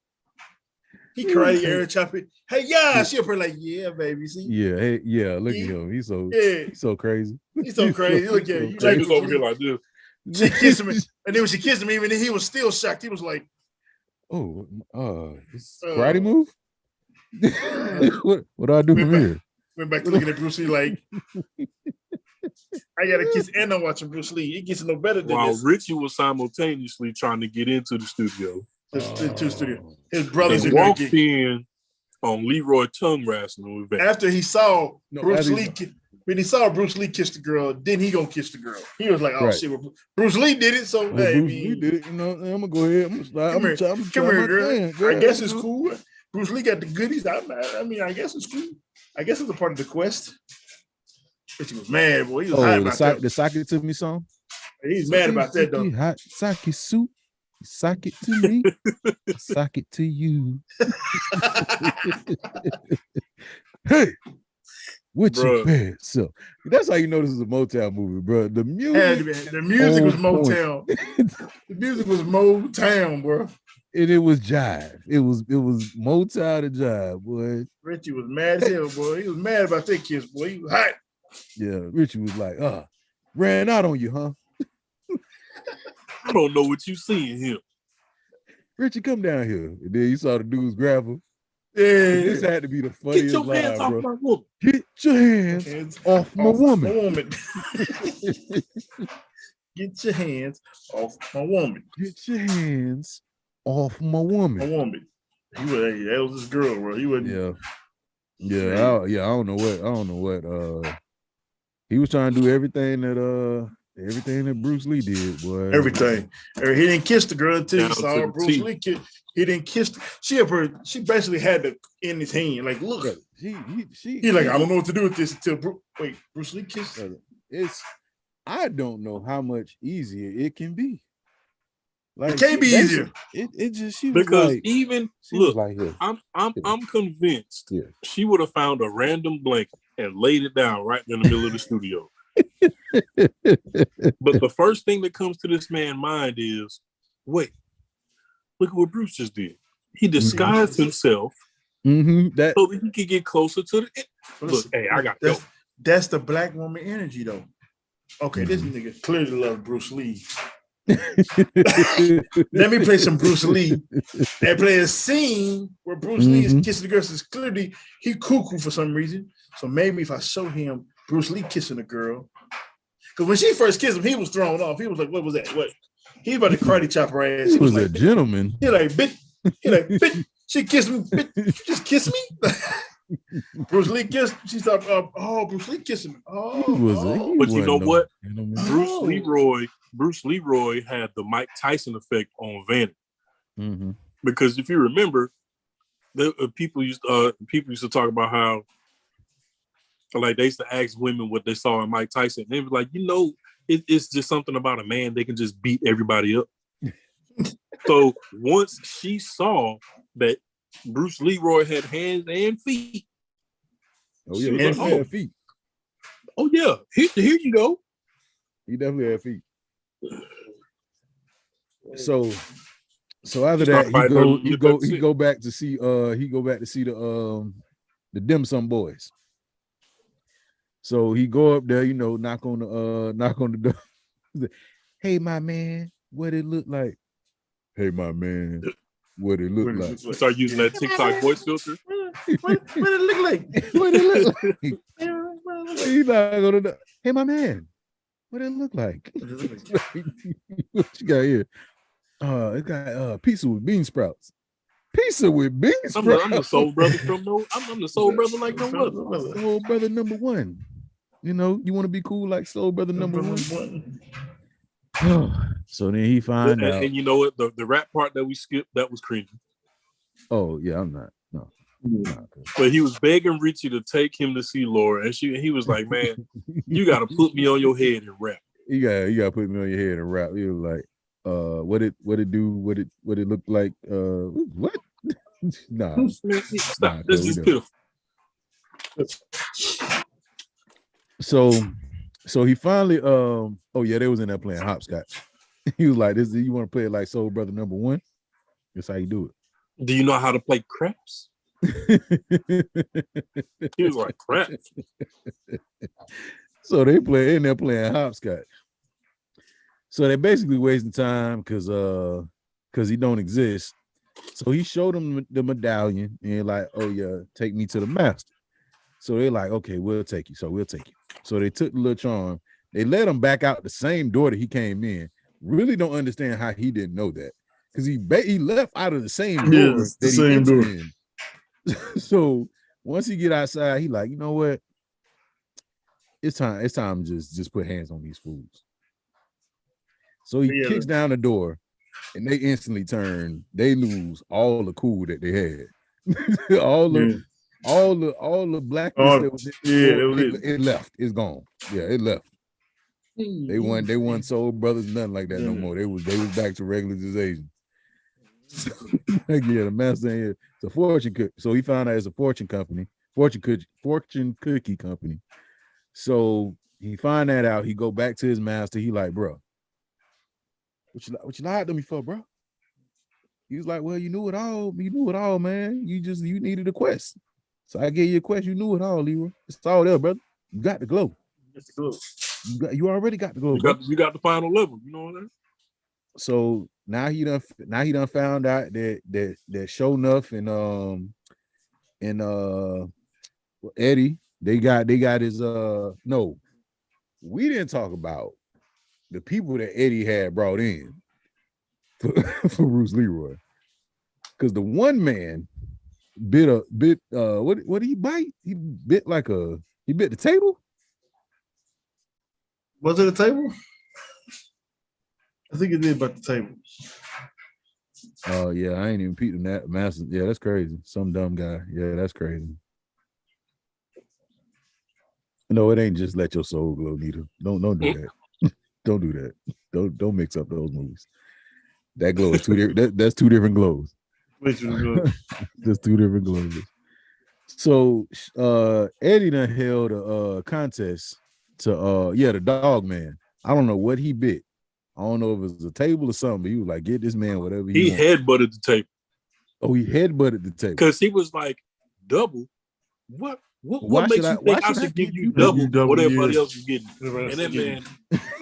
he karate air chopping. Hey, yeah. She up here like, yeah, baby. See? Yeah, hey, yeah. Look at him. He's so crazy. He's so crazy. Look at him. He was over here like this. She kissed him, and then when she kissed him, even then he was still shocked. He was like, "Oh, karate move? what do I do from here?" Went back to looking at Bruce Lee like, I got to kiss and I'm watching Bruce Lee. It gets no better than this. While Richie was simultaneously trying to get into the studio. His brothers walked in on Leroy tongue wrestling with after he saw Bruce Lee. When he saw Bruce Lee kiss the girl, then he gonna kiss the girl. He was like, "Oh shit, Bruce Lee did it." So Bruce Lee did it. I'm gonna go ahead. Come here, girl. I guess it's cool. Bruce Lee got the goodies. I mean, I guess it's cool. I guess it's a part of the quest. But he was mad, boy. He was hot about that. The Sock It To Me song? He's mad about that, though. Hot Sock It Soup. Sock it to me. Sock it to you. Hey, what you bad so? That's how you know this is a Motown movie, bro. The music was Motown. The music was Motown, bro. And it was jive. It was Motown and jive, boy. Richie was mad as hell, boy. He was mad about that kiss, boy. He was hot. Yeah, Richie was like, ran out on you, huh? I don't know what you seeing here. Richie, come down here. And then you saw the dudes grab him. Yeah. This had to be the funniest line, bro. Get your hands off my woman. Get your hands off my woman. Get your hands off my woman. My woman. That was his girl, bro. He wasn't. Yeah. I don't know what. He was trying to do everything that Bruce Lee did, boy. Everything. He didn't kiss the girl until he saw Bruce Lee kiss. He didn't kiss. She basically had to in his hand. Like, look. He like, I don't know what to do with this until Bruce Lee kissed. I don't know how much easier it can be. Like, it can't be easier. It just she was because like, even look, like I'm convinced she would have found a random blanket and laid it down right in the middle of the studio. But the first thing that comes to this man's mind is, wait, look at what Bruce just did. He disguised himself so that he could get closer to the. Look, hey, I got to go. That's the black woman energy, though. Okay, this nigga clearly loves Bruce Lee. Let me play some Bruce Lee and play a scene where Bruce Lee is kissing the girl. So clearly he cuckoo for some reason. So maybe if I show him Bruce Lee kissing a girl, because when she first kissed him, he was thrown off. He was like, "What was that? What?" He about to karate chop her ass. He was like, a gentleman. He like, bitch. He like, bitch. She kissed me. Bitch, you just kiss me. Bruce Lee kissed. She thought, Bruce Lee kissing me. But you know what? Bruce Leroy had the Mike Tyson effect on Vanity. Because if you remember, people used to talk about how, like, they used to ask women what they saw in Mike Tyson. And they were like, it's just something about a man. They can just beat everybody up. So once she saw that Bruce Leroy had hands and feet. Oh yeah, he definitely had feet. Oh yeah, here you go. He definitely had feet. So after that, he go back to see the Dim Sum Boys. So he go up there, knock on the door. He's like, hey, my man, what it look like? Hey, my man, what it look like? Start using that TikTok voice filter. What it look like? What it look like? He knock on the door. Hey, my man, what it look like? What you got here? It got pizza with bean sprouts. Pizza with bean sprouts. I'm the soul brother from no. I'm the soul brother like no other. Soul brother number one. You want to be cool like soul brother number one. So then he find out. And you know what? The rap part that we skipped, that was cringy. Oh yeah, I'm not. No. But he was begging Richie to take him to see Laura, and he was like, "Man, you got to put me on your head and rap. You got to put me on your head and rap." He was like, what it do? What it look like? What? Nah, stop. This is pitiful. So he finally they was in there playing hopscotch. He was like, "This you want to play it like Soul Brother number one? That's how you do it." Do you know how to play craps? He was like, craps. So they play in there playing hopscotch. So they're basically wasting time because he don't exist. So he showed them the medallion and like, oh yeah, take me to the master. So they're like, okay, we'll take you. So we'll take you. So they took the little charm. They let him back out the same door that he came in. Really don't understand how he didn't know that, because he left out of the same door that he entered in. So once he get outside, he like, you know what? It's time to just put hands on these fools. So he kicks down the door, and they instantly turn. They lose all the cool that they had. all the blackness that was it left. It's gone. Yeah, it left. They won Soul Brothers, nothing like that no more. They was back to regularization. So, the master here, it's a fortune cookie. So he found out it's a fortune cookie company. So he find that out. He go back to his master. He like, bro, what you lied to me for, bro? He was like, well, you knew it all. You knew it all, man. You needed a quest. So I gave you a quest. You knew it all, Leroy. It's all there, brother. You got the glow. You already got the glow. You got the final level. You know what I mean? So now he done found out that Show Enough and Eddie, they got his no. We didn't talk about the people that Eddie had brought in for Bruce Leroy. Because the one man bit what did he bite? He bit the table. Was it a table? I think it did bite the table. Oh yeah, I ain't even peeped in that massive. Yeah, that's crazy. Some dumb guy. Yeah, that's crazy. No, it ain't just Let Your Soul Glow, Nita. Don't do that. Don't do that. Don't mix up those movies. That glow is two different. That's two different glows. That's two different glows. So Eddie done held a contest to the dog man. I don't know what he bit. I don't know if it was a table or something, but he was like, get this man whatever he wants. Headbutted the table. Oh, he headbutted the table. Because he was like, double? What makes you think I should give you double what everybody else is getting? And that man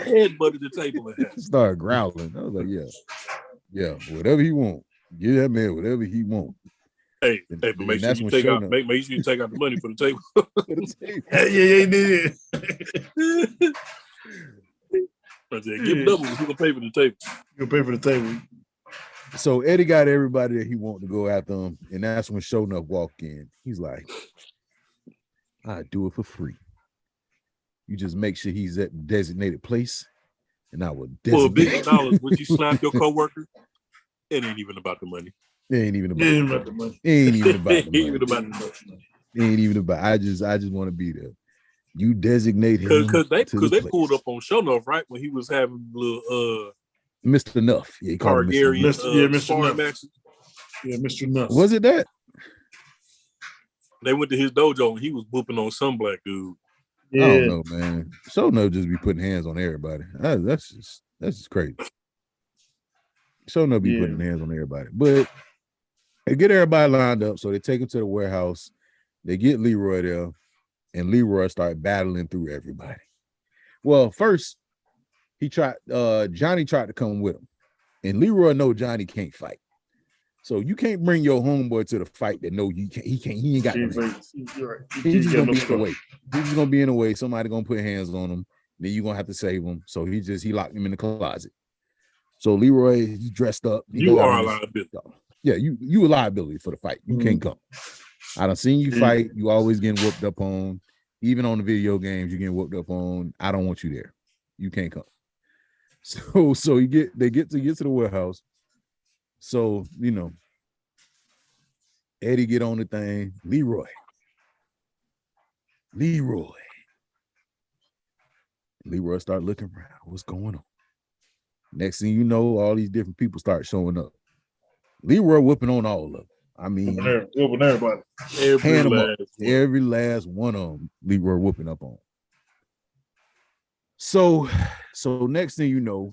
headbutted the table and had started growling. I was like, yeah, whatever he want. Give that man whatever he want. Hey, but make sure you take out the money for the table. Yeah, he did. I said, give him double. He's gonna pay for the table. You'll pay for the table. So Eddie got everybody that he wanted to go after him, and that's when Show Enough walked in. He's like, I do it for free. You just make sure he's at the designated place, and I will designate. For $1 billion, would you slap your coworker? It ain't even about the money. It ain't even about the money. It ain't even about the money. It ain't even about. I just want to be there. You designate him because they pulled up on Show Enough, right, when he was having little Mr. Enough. Yeah, he called him Mr. Enough. Yeah, Mr. Enough. Was it that? They went to his dojo and he was whooping on some black dude. Yeah. I don't know, man. Show Enough just be putting hands on everybody. That's just crazy. Show Enough be putting hands on everybody. But they get everybody lined up, so they take him to the warehouse. They get Leroy there. and Leroy started battling through everybody. Well, first Johnny tried to come with him, and Leroy know Johnny can't fight. So you can't bring your homeboy to the fight that know he ain't got no hands. He's just gonna be in the way. He's just gonna be in the way. Somebody gonna put hands on him. Then you're gonna have to save him. So he locked him in the closet. So Leroy, he dressed up. You are a liability. Yeah, you a liability for the fight. You can't come. I done seen you fight. You always getting whooped up on. Even on the video games, you getting whooped up on. I don't want you there. You can't come. So they get to the warehouse. So, you know, Eddie get on the thing. Leroy. Leroy start looking around. What's going on? Next thing you know, all these different people start showing up. Leroy whooping on all of them. I mean, whooping everybody. Every last one of them, Leroy whooping up on. So next thing you know,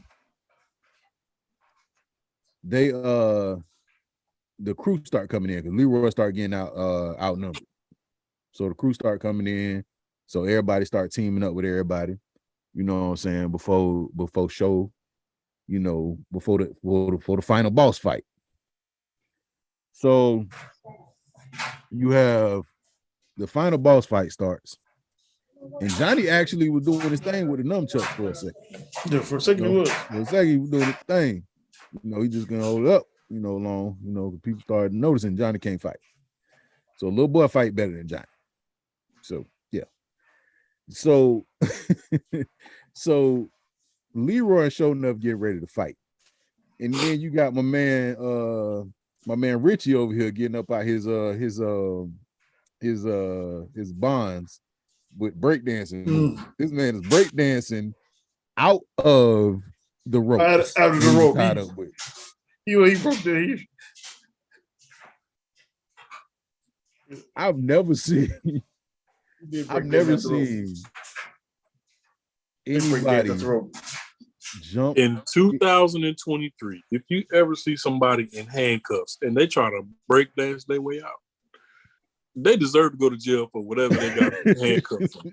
they the crew start coming in because Leroy start getting outnumbered. So the crew start coming in. So everybody start teaming up with everybody. You know what I'm saying? Before show, you know, before the final boss fight. So you have the final boss fight starts. And Johnny actually was doing his thing with the nunchucks for a second. Yeah, for a second he was. For a second he was doing his thing. You know, he just gonna hold it up, you know, long. You know, people started noticing Johnny can't fight. So little boy fight better than Johnny. So yeah. So so Leroy and Show Enough get ready to fight. And then you got my man Richie over here getting up out his bonds with breakdancing. This man is breakdancing out of the rope. Out of the rope. He broke the. I've never seen anybody jump in 2023. If you ever see somebody in handcuffs and they try to break dance their way out, they deserve to go to jail for whatever they got handcuffed for.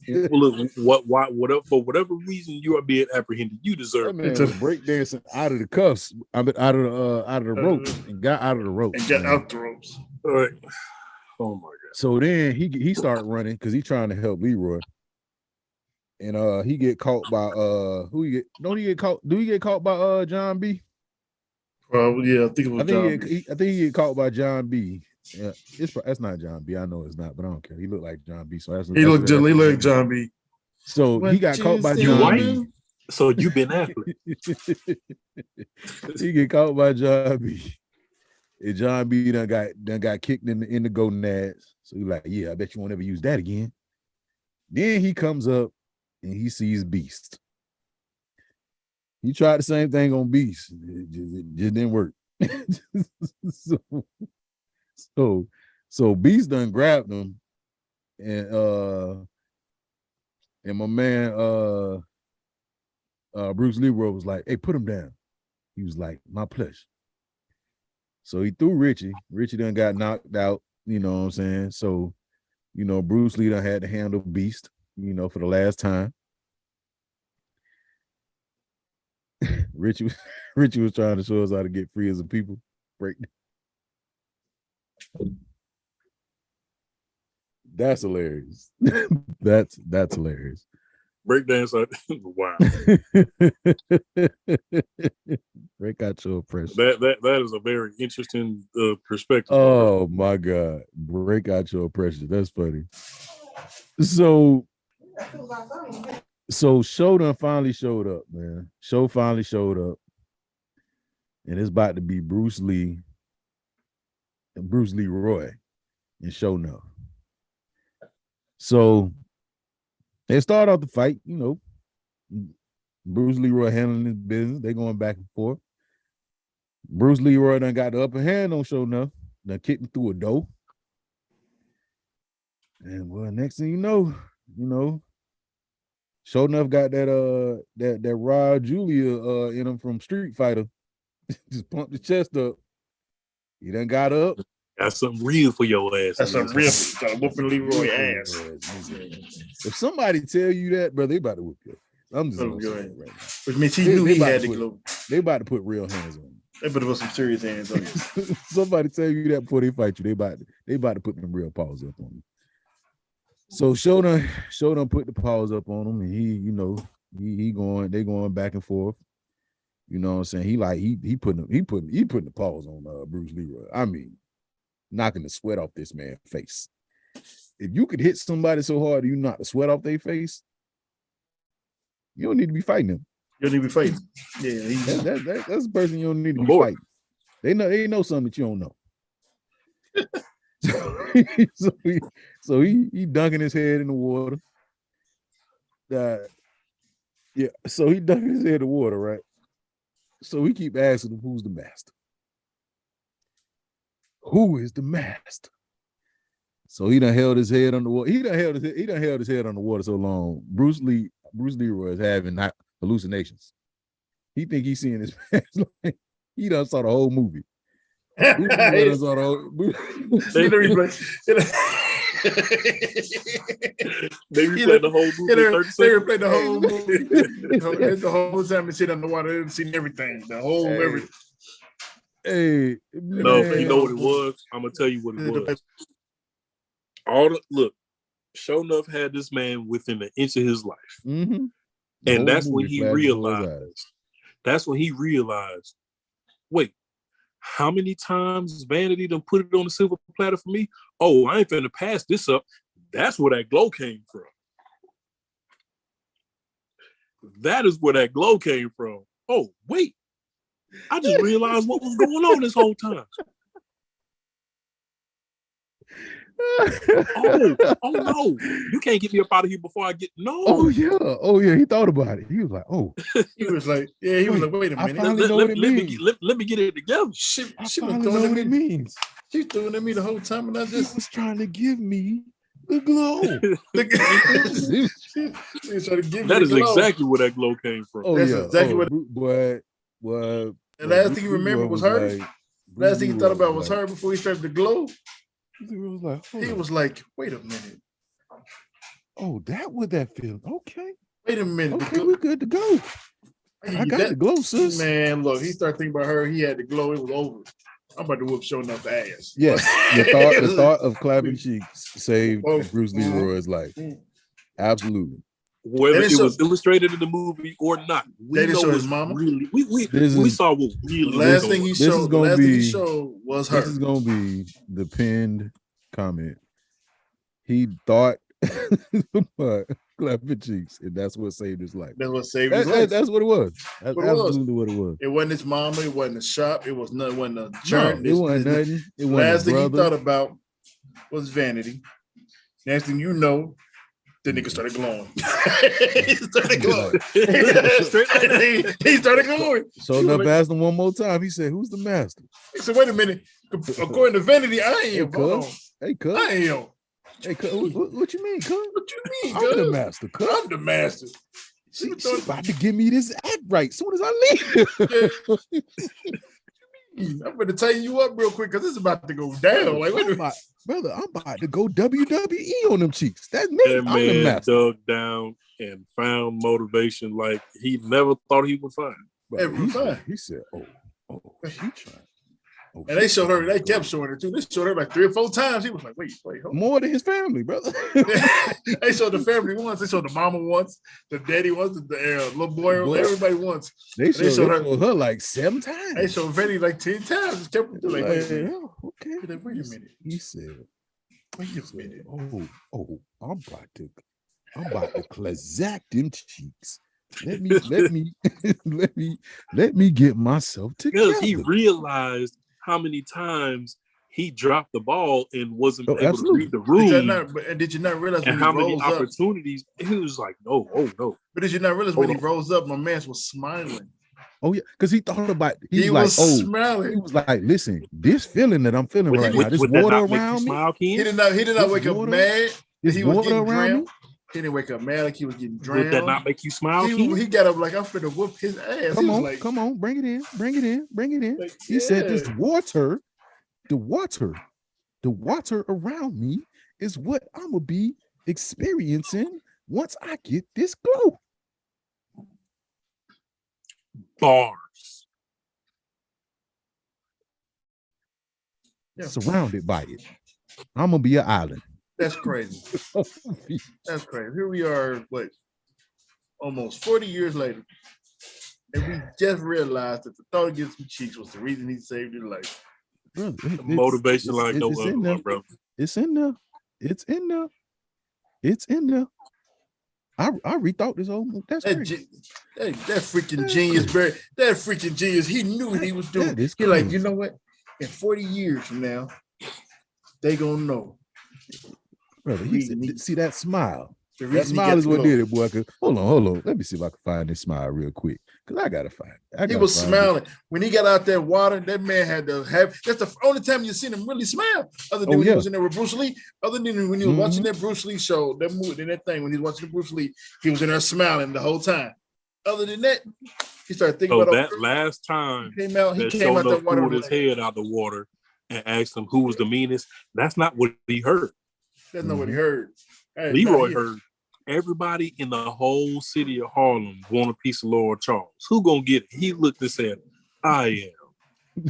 Look, for whatever reason you are being apprehended, you deserve to break dancing out of the cuffs, out of the ropes, and got out of the ropes. And got out the ropes. All right. Oh my God. So then he started running because he's trying to help Leroy. And he get caught by do he get caught by John B? Yeah, I think it was John B. I think he get caught by John B. Yeah, that's not John B. I know it's not, but I don't care. He looked like John B. So he looked like John B. So he got caught by John B. So you been athlete. He get caught by John B. And John B. done got kicked in the gonads. So he like, yeah, I bet you won't ever use that again. Then he comes up and he sees Beast. He tried the same thing on Beast. It just didn't work. So Beast done grabbed him, and my man Bruce Leroy was like, hey, put him down. He was like, my pleasure. So he threw Richie. Richie done got knocked out, you know what I'm saying? So, you know, Bruce Lee done had to handle Beast, you know, for the last time. Richie was trying to show us how to get free as a people. Break. That's hilarious. That's hilarious. Breakdance, wow. Break out your oppression. That is a very interesting perspective. Oh my God. Break out your oppression. That's funny. So Show done finally showed up, man. Show finally showed up. And it's about to be Bruce Lee and Bruce Leroy and Show Enough. So they start off the fight, you know. Bruce Leroy handling his business. They going back and forth. Bruce Leroy done got the upper hand on Show Enough. Done kicked him through a door. And well, next thing you know, Show Enough got that Rod Julia in him from Street Fighter. Just pumped the chest up. He done got up. That's something real for your ass. That's a real whooping Leroy ass. If somebody tell you that, bro, they about to whoop you. I'm just gonna say that right now. Which means he knew he had to glow. They about to put real hands on you. They better put some serious hands on you. Somebody tell you that before they fight you, they about to put them real paws up on you. So Show done put the paws up on him, and they going back and forth. You know what I'm saying? He putting the paws on Bruce Leroy. I mean, knocking the sweat off this man's face. If you could hit somebody so hard you knock the sweat off their face, you don't need to be fighting them. You don't need to be fighting. Yeah, that's the person you don't need to be fighting. They know something that you don't know. so he dunking his head in the water. So he dunking his head in the water, right? So we keep asking him, who's the master? Who is the master? So he done held his head on the water. He done held his head on the water so long. Bruce Leroy is having hallucinations. He think he's seeing his past. He done saw the whole movie. They replayed the whole movie. They replayed the whole movie. The whole time they sit underwater, they've seen everything. The whole everything. Hey, no, you know what it was? I'm gonna tell you what it was. Look, sure enough had this man within an inch of his life. Mm-hmm. And that's when he realized. That's when he realized, wait, how many times Vanity done put it on the silver platter for me? Oh, I ain't finna pass this up. That's where that glow came from. That is where that glow came from. Oh, wait. I just realized what was going on this whole time. oh no, you can't get me up out of here before I get Oh yeah, he thought about it. He was like, wait a minute. Let me get it together. She was throwing it means. She's throwing at me the whole time, and I just was trying to give me the glow. That is exactly where that glow came from. That's exactly what. And last thing he remembered was her. Last thing he thought about was her before he started to glow. He was like, wait a minute. Oh, that what that feels. Okay. Wait a minute. Okay, we're good to go. I got the glow, sis. Man, look, he started thinking about her. He had the glow. It was over. I'm about to whoop showing up ass. Yes. the thought of clapping cheeks saved Bruce Leroy's life. Absolutely. Whether it was illustrated in the movie or not, we know his mama. Really, we saw what really. Last thing he showed was her. This is gonna be the pinned comment. He thought clapping cheeks, and that's what saved his life. That's what saved his life. That's what it was. That's absolutely what it was. It wasn't his mama. It wasn't a shop. It was nothing. It wasn't a journey. It wasn't nothing. It wasn't last thing he thought about was vanity. Next thing you know, the nigga started glowing. He started glowing. He started glowing. So enough asked him one more time. He said, "Who's the master?" He said, "Wait a minute. According to Vanity, I ain't him. Hey, cuz. I ain't him. Hey, cuz. What you mean, cuz? What you mean, I'm the master, cuz. I'm the master. She about to give me this act right soon as I leave. I'm going to tighten you up real quick because it's about to go down. Like, wait a minute. Brother, I'm about to go WWE on them cheeks. That's me. That man dug down and found motivation like he never thought he would find. He said, "Oh, she trying." Oh, and they showed her. They kept showing her too. They showed her like 3 or 4 times. He was like, "Wait, hold on." More than his family, brother. They showed the family once. They showed the mama once. The daddy once. The little boy. Everybody once. They showed her like 7 times. They showed Vanny like 10 times. Kept like, okay. Like, wait a minute. He said, "Wait a minute. Oh, I'm about to clazack them cheeks. Let me get myself together." Because he realized how many times he dropped the ball and wasn't able to read the room. Did you not realize and how many opportunities? He was like, no. But did you not realize when he rose up, my man was smiling? Oh yeah, because he thought about it. He was smiling. He was like, listen, this feeling that I'm feeling right now, this water around me. He did not wake up mad. He was getting drowned. He didn't wake up mad like he was getting drowned. Would that not make you smile? He got up like, I'm finna whoop his ass. Come on, bring it in. Like, he said, the water The water around me is what I'm gonna be experiencing once I get this glow. Bars. Yeah. Surrounded by it. I'm gonna be an island. That's crazy. That's crazy. Here we are, what, almost 40 years later. And we just realized that the thought against my cheeks was the reason he saved your life. Brother, Motivation like no other one, bro. It's in there. It's in there. It's in there. I rethought this whole movie. That's crazy. That freaking genius, Barry. That freaking genius. He knew what he was doing. He's like, you know what? In 40 years from now, they gonna know. Brother, he said, see that smile. That smile is what did it, boy. Hold on. Let me see if I can find this smile real quick. Because I gotta find it. He was smiling. When he got out that water, that man had to have, that's the only time you've seen him really smile. Other than when he was in there with Bruce Lee. Other than when he was watching that Bruce Lee show, that movie, and that thing, when he was watching the Bruce Lee, he was in there smiling the whole time. Other than that, he started thinking about that last time he came out that water, pulled his head out the water and asked him who was the meanest. That's not what he heard. That's not what he heard. Hey, Leroy heard everybody in the whole city of Harlem want a piece of Lord Charles. Who gonna get it? He looked and said, I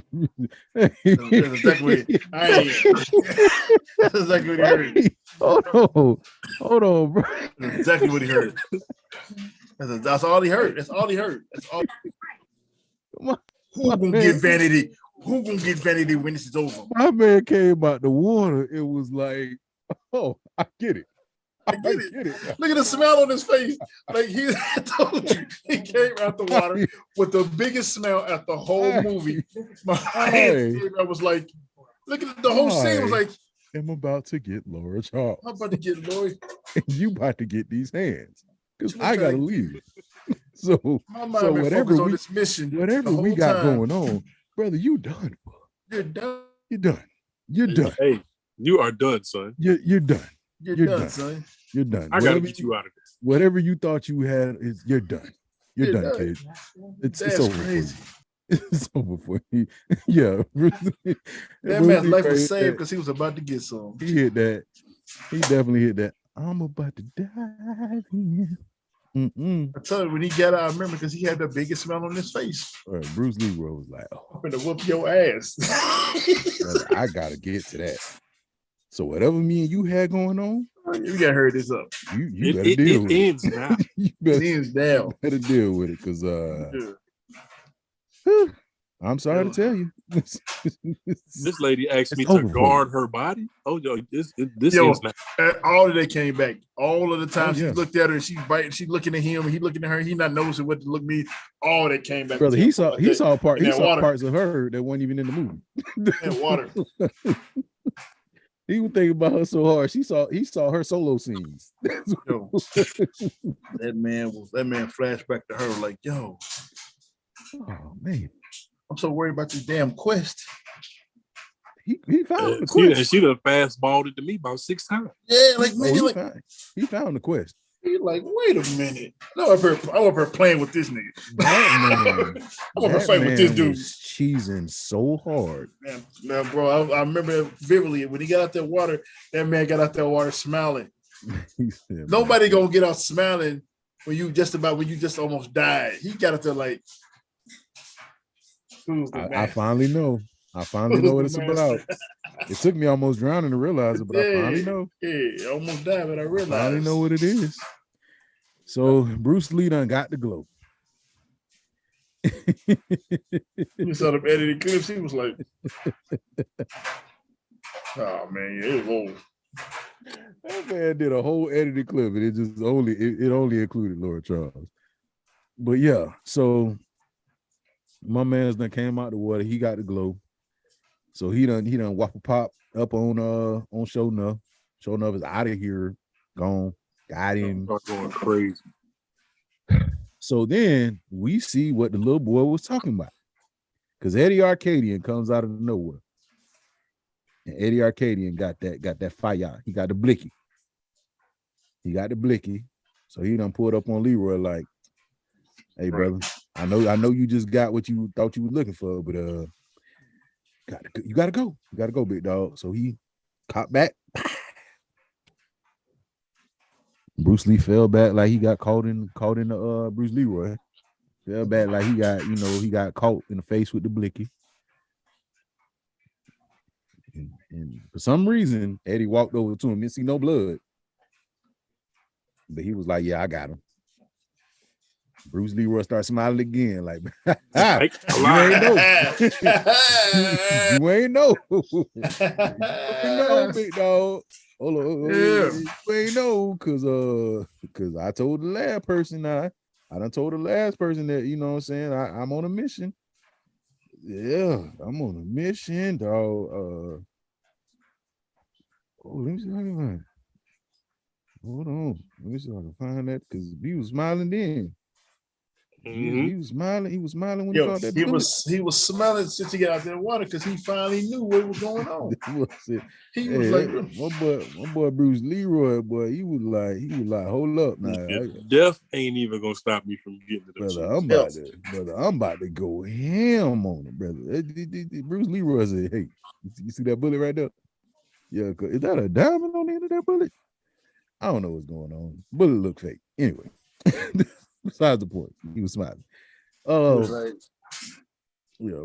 am. That's exactly what I am. That's exactly what he heard. Hold on, bro. That's exactly what he heard. That's all he heard. That's all he heard. That's all. Who gonna get vanity? Who gonna get vanity when this is over? My man came out the water. It was like, oh, I get it. I get it. Look at the smile on his face. Like I told you, he came out the water with the biggest smile at the whole movie. My hand was like, look at the whole scene was like, I'm about to get Laura Charles. I'm about to get Lori. And you about to get these hands. Because I gotta leave. So whatever we, on this mission whatever we got going on, brother, you done. You're done. You're done. You're done. Hey, you are done, son. You're done. You're done, son. You're done. I gotta get you out of this. Whatever you thought you had is you're done. You're done, kid. It's over crazy. For you. It's over for you. Yeah. That man's life was saved because he was about to get some. He hit that. He definitely hit that. I'm about to dive in. I tell you, when he got out, I remember because he had the biggest smile on his face. Bruce Leroy was like, I'm gonna whoop your ass. I gotta get to that. So whatever me and you had going on, you gotta hurry this up. You better deal with it. Ends now. It ends down. Better deal with it because I'm sorry to tell you. This lady asked me to guard her body. Oh, yo, this is not. All of they came back. All of the time she looked at her and she's biting, she's looking at him, and he looking at her. He not noticing what to look me. All that came back. Brother, he saw parts of her that weren't even in the movie. And water. He was thinking about her so hard. He saw her solo scenes. Yo, that man flashed back to her like, yo. Oh man. I'm so worried about this damn quest. He found the quest. She done fastballed it to me about 6 times. Yeah, like man, he found the quest. He's like, wait a minute. No, I'm up here playing with this nigga. I'm up here fighting with this dude. Cheesing so hard. Man, bro, I remember vividly when he got out that water, that man got out that water smiling. Said, nobody gonna get out smiling when you just almost died. He got out there like, I finally know. I finally know what it's about. It took me almost drowning to realize it, but I finally know. Yeah, I almost died, but I realized. I finally know what it is. So Bruce Lee done got the glow. You saw them edited clips. He was like, "Oh man, it was old." That man did a whole edited clip, and it only included Laura Charles. But yeah, so my man's done came out the water. He got the glow. So he done waffle pop up on Show Enough. Show Enough is out of here, gone, got him. Going crazy. So then we see what the little boy was talking about. Because Eddie Arcadian comes out of nowhere. And Eddie Arcadian got that fire. He got the blicky. So he done pulled up on Leroy like, hey, brother, I know you just got what you thought you were looking for, but you gotta go, big dog. So he Caught back. Bruce Lee fell back like he got caught in the Bruce Leroy. Fell back like he got caught in the face with the blicky. And for some reason, Eddie walked over to him, didn't see no blood. But he was like, yeah, I got him. Bruce Leroy started smiling again, like, you ain't know. You ain't know. You ain't know, big dog. Hold on. Yeah. You ain't know, cause I told the last person I done told the last person that, you know what I'm saying, I'm on a mission. Yeah, I'm on a mission, dog. Let me see how I can find. Hold on. Let me see if I can find that, because he was smiling then. He was smiling. He was smiling when he caught that bullet. He was smiling since he got out there in the water because he finally knew what was going on. He was like, my boy Bruce Leroy, boy, he was like, hold up now. Death ain't even gonna stop me from getting to brother. I'm about to go ham on him, brother. Bruce Leroy said, hey, you see that bullet right there? Yeah, is that a diamond on the end of that bullet? I don't know what's going on. Bullet look fake. Anyway. Besides the point, he was smiling. Yeah,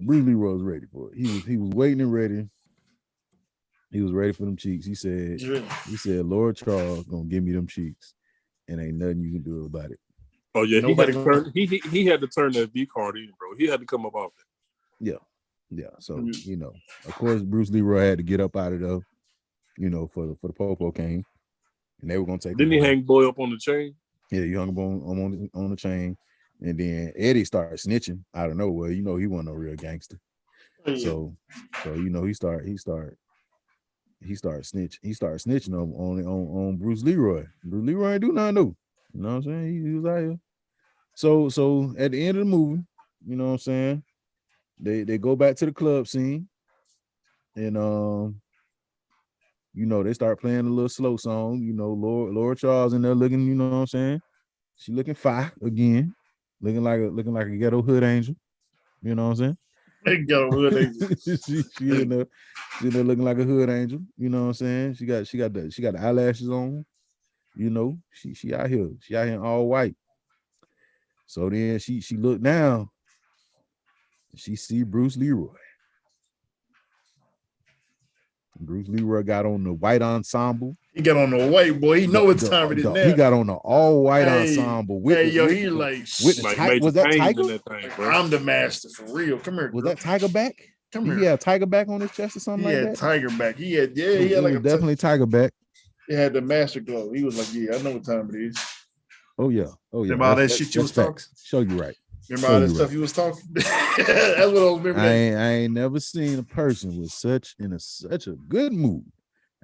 Bruce Leroy was ready for it. He was waiting and ready. He was ready for them cheeks. He said, Lord Charles gonna give me them cheeks, and ain't nothing you can do about it. Oh yeah, he had to turn that V card in, bro. He had to come up off that. Yeah. So of course, Bruce Leroy had to get up out of there, for the Popo came, and they were gonna take. Didn't he hang boy up on the chain? Yeah, he hung up on the chain, and then Eddie started snitching out of nowhere. He wasn't no real gangster. So he started snitching on Bruce Leroy. Bruce Leroy ain't do nothing though. You know what I'm saying? He was out here. So at the end of the movie, you know what I'm saying? They go back to the club scene, and they start playing a little slow song. Lord Charles in there looking, you know what I'm saying? She looking fire again, looking like a ghetto hood angel. You know what I'm saying? Ghetto hood angel. she in there looking like a hood angel. You know what I'm saying? She got the eyelashes on. She out here. She out here in all white. So then she looked down. She see Bruce Leroy. Bruce Leroy got on the white ensemble. He got on the white, boy. He know what time it is now. He got on the all white ensemble. Was that Tiger? I'm the master for real. Come here. Was that Tiger back? Come here. He had Tiger back on his chest or something like that. He had Tiger back. He had like definitely Tiger back. He had the master glow. He was like, yeah, I know what time it is. Oh yeah. Remember all that shit you was talking? Show you right. Remember all that stuff you was talking? That's what I was remembering. I ain't never seen a person with such a good mood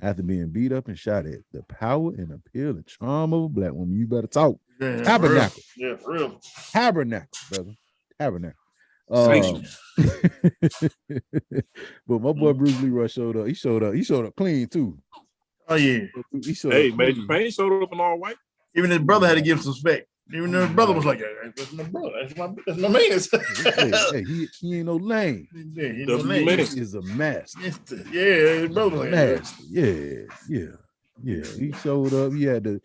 after being beat up and shot at. The power and appeal and charm of a black woman. You better talk. Yeah, Tabernacle. Yeah, for real. Tabernacle, brother. Tabernacle. But my boy Bruce Leroy showed up. He showed up clean too. Oh yeah. Major Payne showed up in all white. Even his brother had to give some respect. Even though his brother was like, hey, that's my brother. That's my man. He ain't no lame. Yeah, he no lame. He is a master. Yeah, his brother was like master. Yeah. He showed up. He had the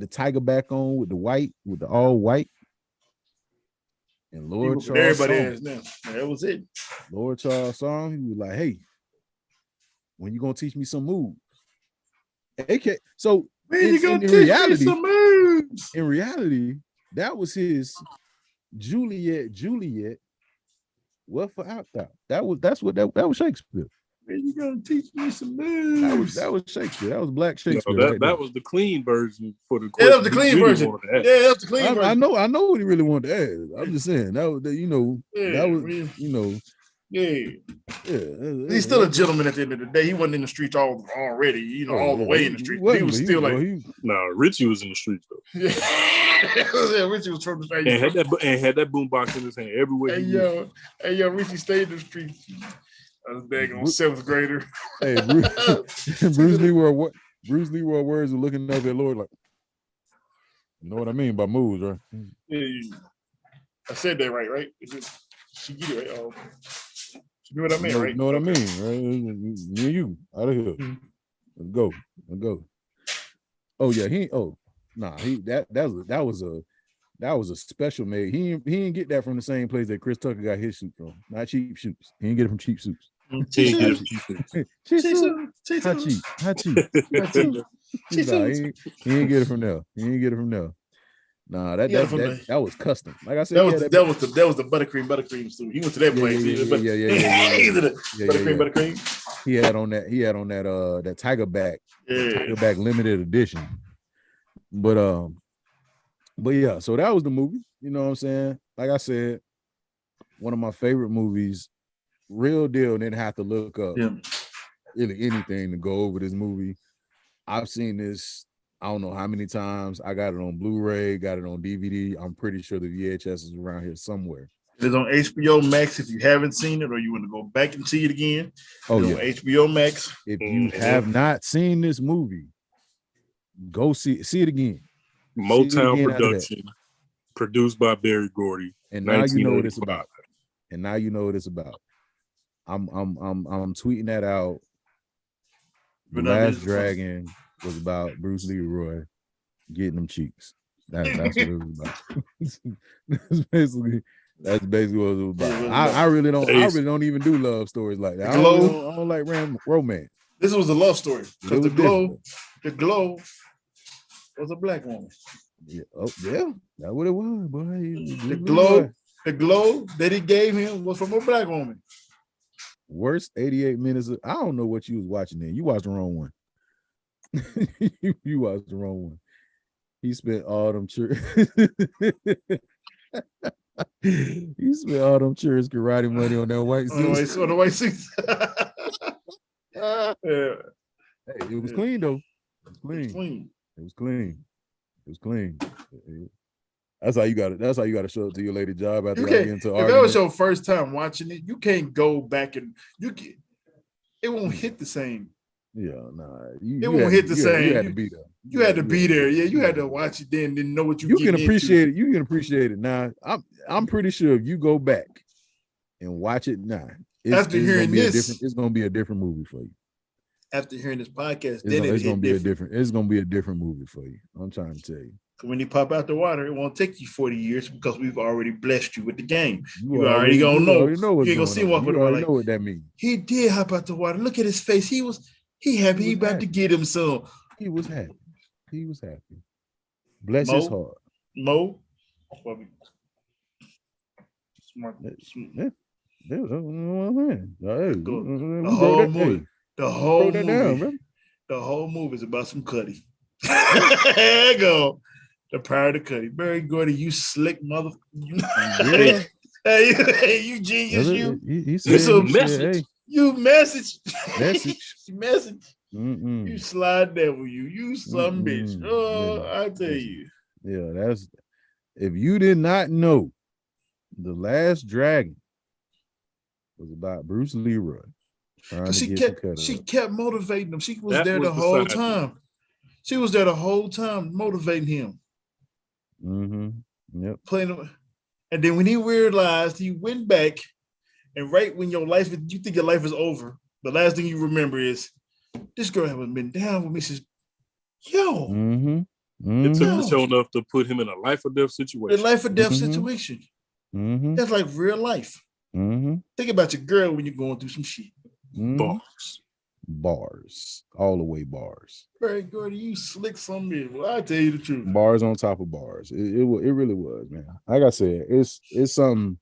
Tiger back on with the all white. And Lord Charles everybody has now. That was it. Lord Charles saw him. He was like, hey, when you gonna teach me some moves? AK. So in reality, that was his Juliet. What for out there? That was Shakespeare. Man, you gonna teach me some moves? That was Shakespeare. That was Black Shakespeare. That was the clean version for the. Yeah, that was the clean version. Yeah, that was the clean version. I know what he really wanted to add. I'm just saying that was He's still a gentleman at the end of the day. He wasn't in the streets all the way in the streets. He was still Richie was in the streets though. Yeah, Richie was from the streets. And had that boombox in his hand everywhere. Hey, Richie stayed in the streets. I was bang on 7th grader. Hey, Bruce Leroy words were looking up at Lord like, you know what I mean by moves, right? Yeah, I said that right? She get it right. You know what I mean, right? You know what I mean, right? Me and you out of here. Let's go. Let's go. Oh yeah, that was a special made. He didn't get that from the same place that Chris Tucker got his suit from. Not Cheap Suits. He didn't get it from Cheap Suits. Cheap How cheap? How cheap? How cheap? Nah, he didn't get it from there. He didn't get it from there. Nah, that was custom. Like I said, that was the buttercream suit. He went to that place. Buttercream. He had on that Tigerback limited edition. But yeah, so that was the movie. You know what I'm saying? Like I said, one of my favorite movies. Real deal. Didn't have to look up really anything to go over this movie. I've seen this. I don't know how many times. I got it on Blu-ray, got it on DVD. I'm pretty sure the VHS is around here somewhere. It's on HBO Max if you haven't seen it or you want to go back and see it again. On HBO Max. If you have not seen this movie, go see it again. Motown production, produced by Berry Gordy. And now you know what it's about. I'm tweeting that out. The Last Dragon was about Bruce Leroy getting them cheeks. That's what it was about. That's basically what it was about. I really don't even do love stories like that. I don't like romance. This was a love story. Because the glow was a black woman. Yeah. Oh yeah, that's what it was, boy. The glow that he gave him was from a black woman. Worst 88 minutes. I don't know what you was watching then. You watched the wrong one. You watched the wrong one. He spent all them he spent all them church karate money on that white suit. On the white suit. Hey, it was clean though. It was clean. That's how you got it. That's how you got to show it to your lady job after y'all get into argument. If that was your first time watching it, you can't go back and it won't hit the same. Yeah, nah. It won't hit the same. You had to be there. You had to be there. Yeah, you had to watch it then, didn't know what you can appreciate it. You can appreciate it. Now, I'm pretty sure if you go back and watch it now, it's gonna be a different movie for you. After hearing this podcast, it's gonna be a different movie for you. I'm trying to tell you. When you pop out the water, it won't take you 40 years because we've already blessed you with the game. You already gonna know. You ain't gonna see him walk with the water. Know what that means. He did hop out the water. Look at his face. He happy. He about to get him some. He was happy. Bless his heart. Mo. Smart. The whole movie is about some Cuddy. There you go. The power of Cuddy. Very good. You slick mother. Hey, you genius. You message. You slide devil. You some bitch. Oh, I tell you. Yeah, that's if you did not know, The Last Dragon was about Bruce Leroy. She kept motivating him. She was there the whole time. She was there the whole time motivating him. Yep. Playing him. And then when he realized, he went back, and right when you think your life is over, the last thing you remember is this girl hasn't been down with me since. Yo. It took the show enough to put him in a life or death situation. A life or death situation. That's like real life. Think about your girl when you're going through some shit. Bars, all the way bars. Very good. You slick some bitch. Well, I tell you the truth. Bars on top of bars. It really was, man. Like I said, it's something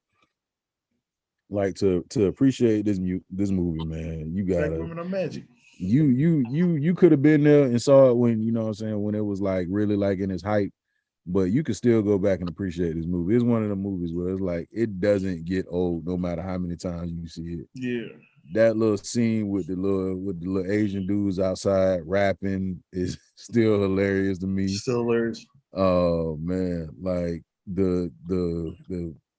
like to appreciate this movie, man. You gotta. Black women are magic. You could have been there and saw it when, you know what I'm saying, when it was like really like in its hype, but you could still go back and appreciate this movie. It's one of the movies where it's like it doesn't get old no matter how many times you see it. Yeah. That little scene with the little Asian dudes outside rapping is still hilarious to me. Still hilarious. Oh man, like the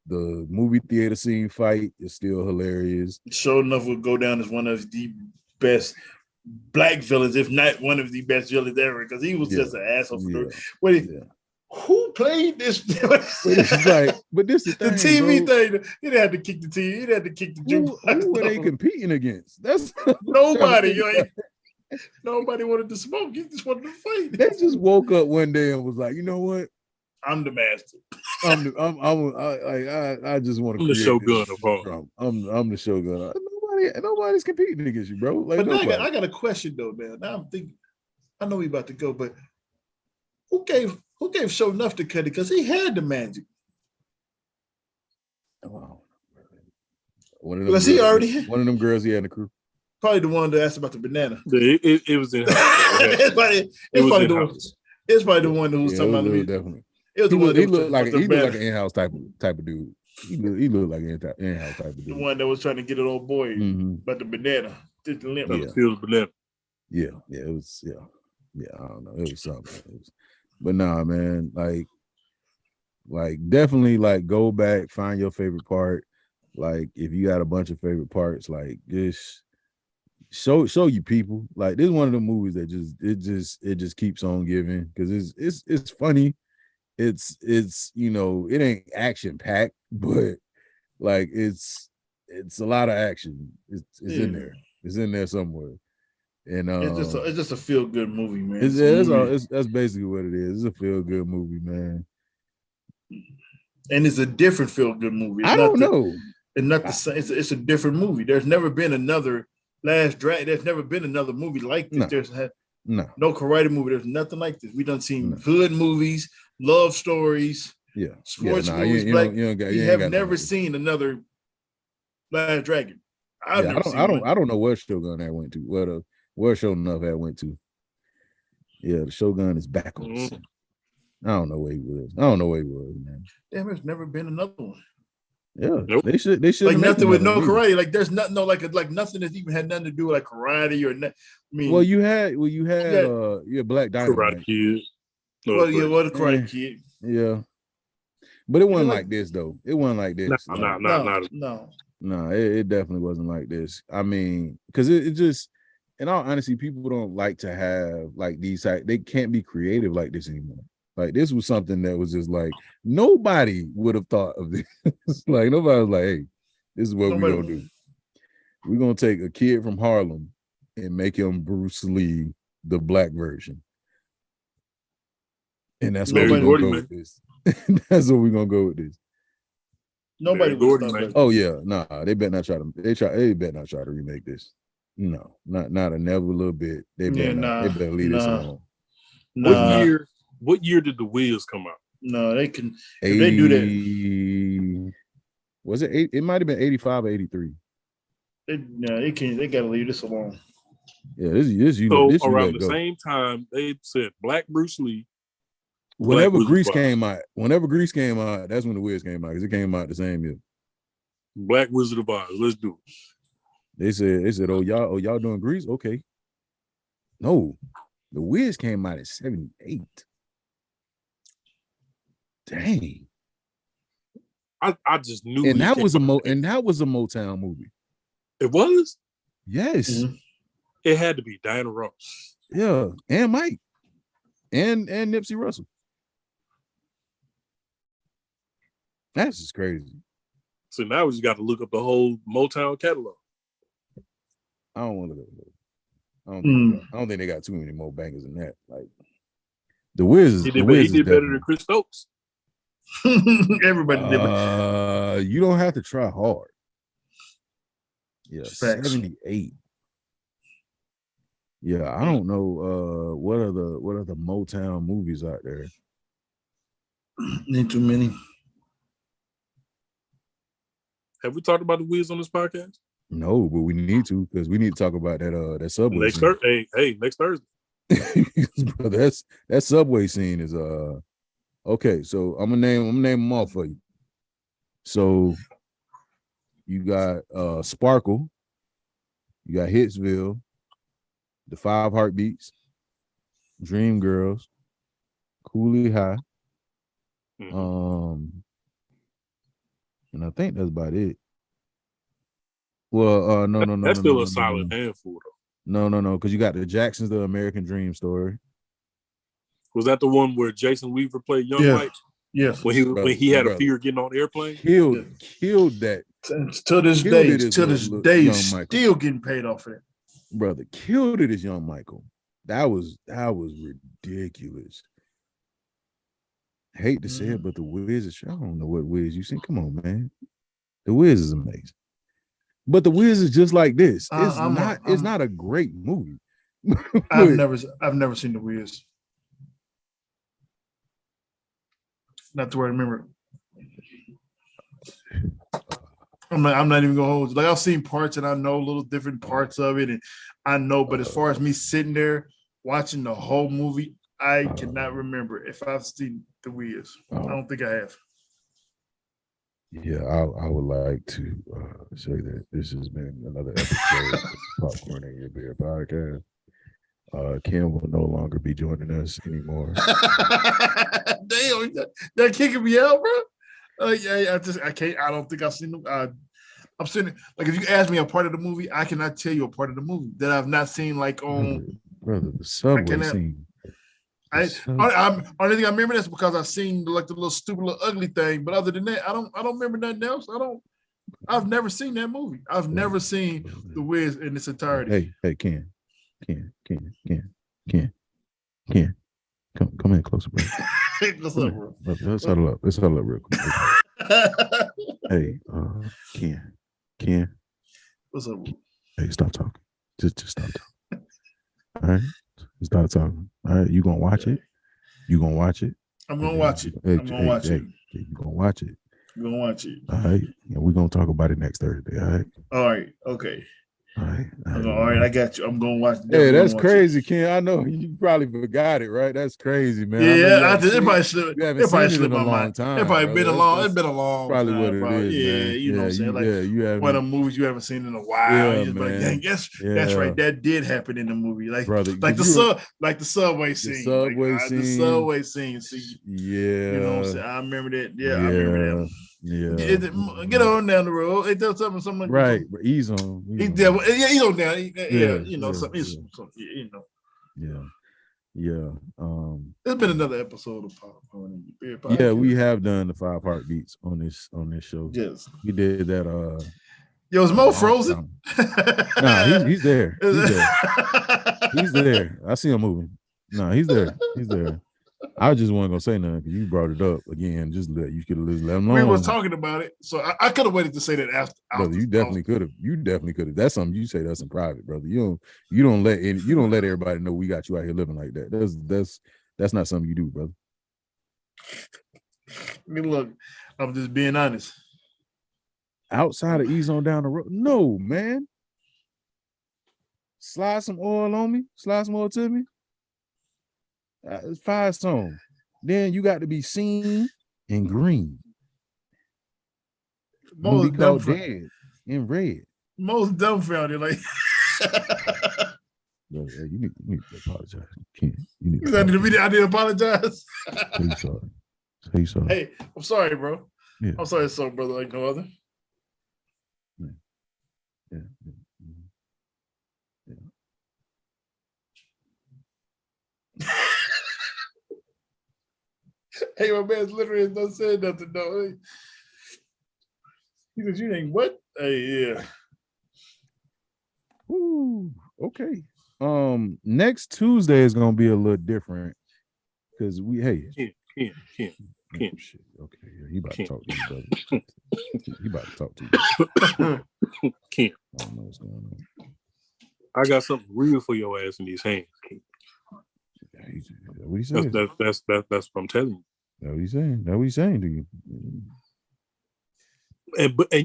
movie theater scene fight is still hilarious. Sure enough, will go down as one of the best black villains, if not one of the best villains ever, because he was just an asshole. Who played this? It's like, but this is the TV thing. He didn't have to kick the TV. He didn't have to kick the Who were they competing against? That's nobody. Nobody wanted to smoke. You just wanted to fight. They just woke up one day and was like, you know what? I'm the master. I just want to I'm the create Shogun this of Harlem. I'm the Shogun. Nobody's competing against you, bro. Like, But now nobody. I got a question though, man. Now I'm thinking, I know we about to go, but who gave Show enough to cut it? Because he had the magic. Oh, one of Because he already one of them girls he had in the crew. probably the one that asked about the banana. It was in house. It's probably the one who was talking about me. Definitely. It was the one He that looked like an in-house type of dude. He looked like an in-house type of dude. The one that was trying to get an old boy about the banana. Feel the banana. Yeah, it was. Yeah. I don't know. It was something. But nah, man. Like definitely, like go back, find your favorite part. Like if you got a bunch of favorite parts, like just show you people. Like this is one of the movies that just keeps on giving because it's funny. It's it ain't action packed, but like it's a lot of action. It's in there. It's in there somewhere. And it's just a feel good movie, man. That's basically what it is. It's a feel good movie, man. And it's a different feel good movie. I don't know. It's not the same. It's a different movie. There's never been another Last Dragon. There's never been another movie like this. There's no karate movie. There's nothing like this. We done seen hood movies, love stories, sports movies. You have never seen another Last Dragon. I don't know where Shogun had went to. Where Shogun had went to. Yeah, the Shogun is backwards. I don't know where he was. Man. Damn, there's never been another one. Yeah, nope. They should like nothing with no karate. Like there's nothing, like nothing that's even had nothing to do with like karate or not. I mean, you had Black Dynamite. Karate Kid. The Karate Kid. Yeah, but it wasn't like this though. It wasn't like this. No, it definitely wasn't like this. I mean, because it just, in all honesty, people don't like to have like these. They can't be creative like this anymore. Like this was something that was just like nobody would have thought of this. Like nobody was like, "Hey, this is what we're gonna do. We're gonna take a kid from Harlem and make him Bruce Lee, the black version." And that's what we're gonna go with this. That's what we're gonna go with this. Nobody would stop that. Oh yeah, nah. They better not try to. They better not try to remake this. No, not a never a little bit. They better leave this alone. What year did The Wiz come out? No, they can. If they do that, was it 8? It might have been 85 or 83. They can't. They gotta leave this alone. Yeah, this around the same time they said Black Bruce Lee. Whenever Grease came out, that's when The Wiz came out because it came out the same year. Black Wizard of Oz. Let's do it. They said, oh y'all doing Grease? Okay. No, The Wiz came out in 78. Dang. I just knew. And that was a Motown movie. It was? Yes. Mm-hmm. It had to be Diana Ross. Yeah, and Mike. And Nipsey Russell. That's just crazy. So now we just got to look up the whole Motown catalog. I don't want to go. I don't think they got too many more bangers than that. Like The Wiz. He did better than Chris Stokes. Everybody did. You don't have to try hard. Yeah, 78. Yeah, I don't know. What are the Motown movies out there? Ain't too many. Have we talked about The Wiz on this podcast? No, but we need to because we need to talk about that subway. Next Thursday. Hey, next Thursday. that subway scene is okay. So I'm gonna name them all for you. So you got Sparkle, you got Hitsville, The 5 Heartbeats, Dream Girls, Cooley High, and I think that's about it. Well, no. That's still a solid handful, though. No, because you got the Jacksons, the American Dream story. Was that the one where Jason Weaver played Young Mike? Yes. When he had a fear getting on the airplane? Killed that. To this day, still getting paid off of it. brother killed it as young Michael. That was ridiculous. Hate to say it, but the Wiz is. I don't know what Wiz you seen. Come on, man. The Wiz is amazing. But the Wiz is just like this. It's not a great movie. I've never seen The Wiz. Not to where I remember. I'm not even gonna hold you. Like I've seen parts and I know little different parts of it, and I know, but as far as me sitting there watching the whole movie, I cannot remember if I've seen The Wiz. I don't think I have. Yeah, I would like to say that this has been another episode of Popcorn and Your Beer podcast. Kim will no longer be joining us anymore. Damn, that kicking me out, bro. I can't. I don't think I've seen them. I'm sitting like if you ask me a part of the movie, I cannot tell you a part of the movie that I've not seen. Like on brother, the subway scene. Only thing I remember that's because I've seen like the little stupid little ugly thing. But other than that, I don't remember nothing else. I've never seen that movie. I've never seen The Wiz in its entirety. Hey, Ken. Come in closer, bro. What's up, bro? Let's huddle up. Let's huddle up real quick. Hey, Ken. What's up, bro? Hey, stop talking. Just stop talking. All right? Stop talking. All right, you gonna watch it? I'm gonna watch it. I'm gonna watch it. You gonna watch it. You're gonna watch it. All right. And we're gonna talk about it next Thursday. All right. All right. Okay. All right. All right. I got you. I'm gonna watch it. Hey, that's crazy, Ken. I know you probably forgot it, right? That's crazy, man. Yeah, it probably slipped. It probably slipped my mind. Time, it probably been a long. It's been a long. Probably time, what it probably. is. Yeah, man. you know what I'm saying. Like you have one of the movies you haven't seen in a while. Yeah, man. Like, dang, that's right. That did happen in the movie. Like, brother, like the subway scene. The subway scene. See, yeah. You know what I'm saying. I remember that. Yeah, I remember that. Yeah, get on down the road. It does something like right. Ease on. He's on down. You know, something. You know. Yeah. There's been another episode of Popcorn and Beer Podcast. Yeah, we have done the 5 heartbeats on this show. Yes, we did that. Yo, is Mo frozen? Nah, he's there. He's there. I see him moving. Nah, he's there. I just wasn't gonna say nothing because you brought it up again. You could have let him know. We was talking about it, so I could have waited to say that after. Brother, you definitely could have. That's something you say that's in private, brother. You don't let everybody know we got you out here living like that. That's not something you do, brother. I mean, look, I'm just being honest. Outside of ease on down the road, no, man. Slide some oil on me. Slide some oil to me. It's 5 songs. Then you got to be seen and green. Most called dead in red. Most dumbfounded, like. Bro, you need to apologize. You need to I need to apologize. Say sorry. Hey, I'm sorry, bro. Yeah. I'm sorry, so brother, like no other. Yeah. Hey, my man's literally not saying nothing, though. He said, "You ain't what?" Hey, yeah. Ooh, okay. Next Tuesday is gonna be a little different because Ken. Shit. Okay, yeah, he about to talk to you, brother. He about to talk to you. Ken. I don't know what's going on. I got something real for your ass in these hands, Ken. What he saying? That's what I'm telling you. That's what he's saying to you.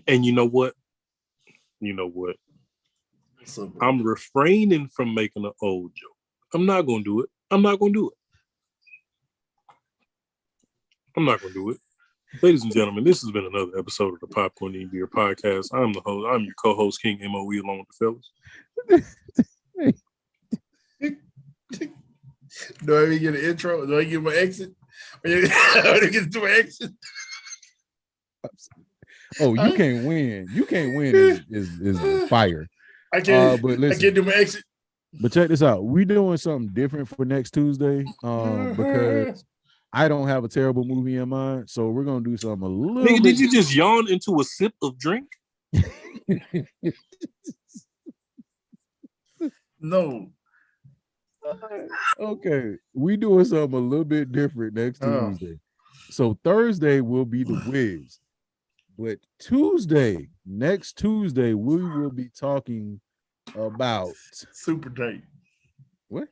And you know what? I'm refraining from making an old joke. I'm not gonna do it. Ladies and gentlemen, this has been another episode of the Popcorn and Beer podcast. I'm the host. I'm your co-host, King MOE, along with the fellas. Do I even get an intro? Do I get my exit? Do I get to my exit? Oh, you can't win. You can't win is fire. I can't. But listen, I can't do my exit. But check this out. We're doing something different for next Tuesday. Because I don't have a terrible movie in mind, so we're gonna do something a little. Nigga, did you just yawn into a sip of drink? No. Okay, we doing something a little bit different next Tuesday. So Thursday will be the Wiz, but next Tuesday, we will be talking about Super tight. What?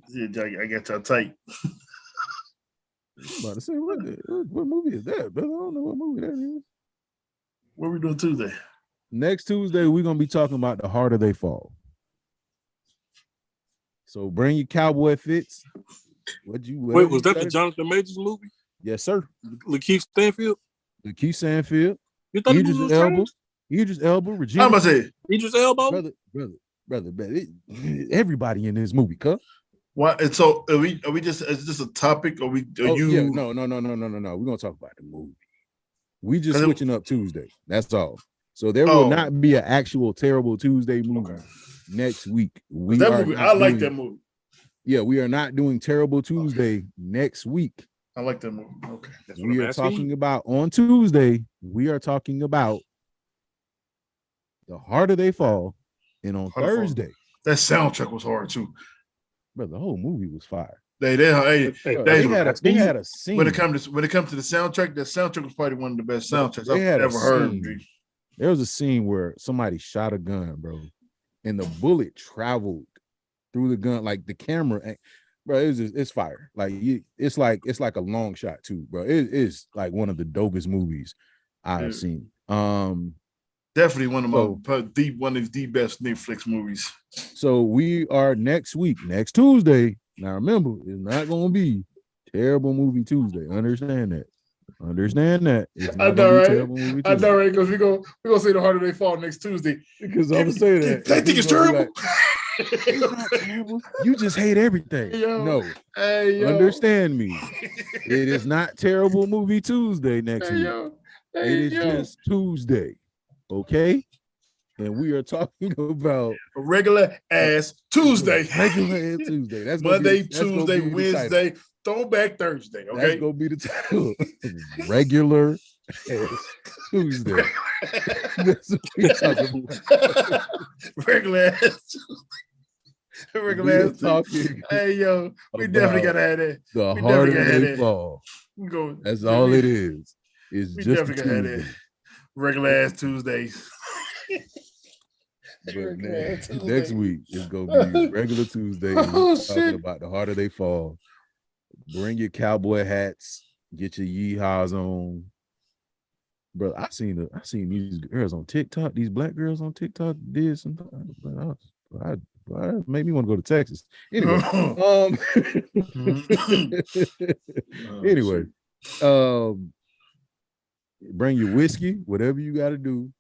Yeah, I got y'all tight. I'm about to say what movie is that? But I don't know what movie that is. What are we doing Tuesday? Next Tuesday, we're gonna be talking about The Harder They Fall. So bring your cowboy fits. Wait, was that the Jonathan Majors movie? Yes, sir. Lakeith Stanfield. Lakeith Stanfield. You thought Idris Elba. Idris Elba. Regina. I'm about to say Idris Elba. Brother. Everybody in this movie, cuz. What? And so are we just? Is this a topic? Or we? Are you? Yeah, no. We're gonna talk about the movie. We just switching up Tuesday. That's all. So there will not be an actual terrible Tuesday movie next week. I like that movie. Yeah, we are not doing Terrible Tuesday next week. I like that movie. Okay. We are talking about on Tuesday. We are talking about The Harder They Fall, and on Thursday, that soundtrack was hard too. Bro, the whole movie was fire. They had a scene. When it comes to the soundtrack, the soundtrack was probably one of the best soundtracks I've ever heard. There was a scene where somebody shot a gun, bro, and the bullet traveled through the gun, like the camera, bro. It's fire. Like it's like a long shot too, bro. It's like one of the dopest movies I've seen. Definitely one of the best Netflix movies. So we are next Tuesday. Now remember, it's not gonna be Terrible Movie Tuesday. Understand that. It's not gonna be Terrible Movie Tuesday. I know, right? Because we're gonna say The Harder They Fall next Tuesday. Because I'm saying that. I think it's terrible. It's not terrible. You just hate everything. No. Understand me. It is not Terrible Movie Tuesday next week. It is just Tuesday. Okay? And we are talking about a regular ass Tuesday. That's Monday, Tuesday, Wednesday, Throwback Thursday. Okay. That's gonna be the title. Regular ass Tuesday. That's what we're talking about. Regular ass. Regular ass talking. Hey yo, we definitely gotta have that. The Harder They Fall. That's all it is. It's just definitely gotta have that. Regular ass Tuesdays. But next week it's gonna be regular Tuesday. Talking about The Harder They Fall. Bring your cowboy hats. Get your yeehaws on, bro. I seen these girls on TikTok. These black girls on TikTok did something. Made me want to go to Texas. Anyway, bring your whiskey, whatever you got to do.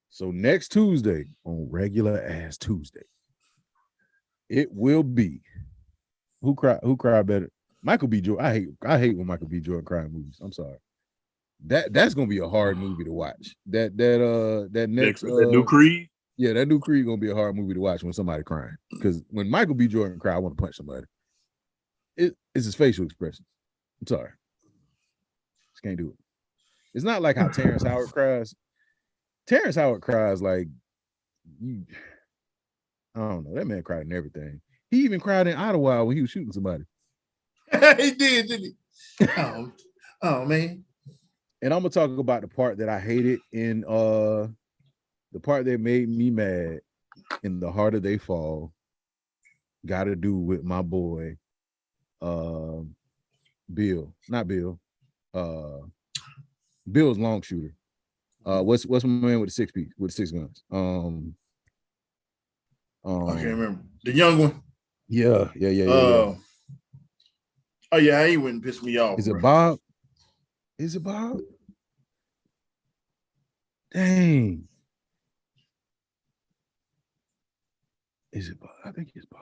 So next Tuesday, on regular ass Tuesday, it will be who cried better. Michael B. Jordan. I hate when Michael B. Jordan cry in movies. I'm sorry. That's gonna be a hard movie to watch. That new Creed. Yeah, that new Creed gonna be a hard movie to watch when somebody crying. Because when Michael B. Jordan cry, I want to punch somebody. It's his facial expression. I'm sorry. Just can't do it. It's not like how Terrence Howard cries. Terrence Howard cries like I don't know. That man cried in everything. He even cried in Ottawa when he was shooting somebody. He did, didn't he? Oh man. And I'm gonna talk about the part that I hated in the part that made me mad in The Harder They Fall. Got to do with my boy Bill. Not Bill. Bill's long shooter. What's my man with the 6 guns? I can't remember. The young one. Yeah. Oh yeah, he wouldn't piss me off. Is it Bob? Dang. Is it Bob? I think it's Bob.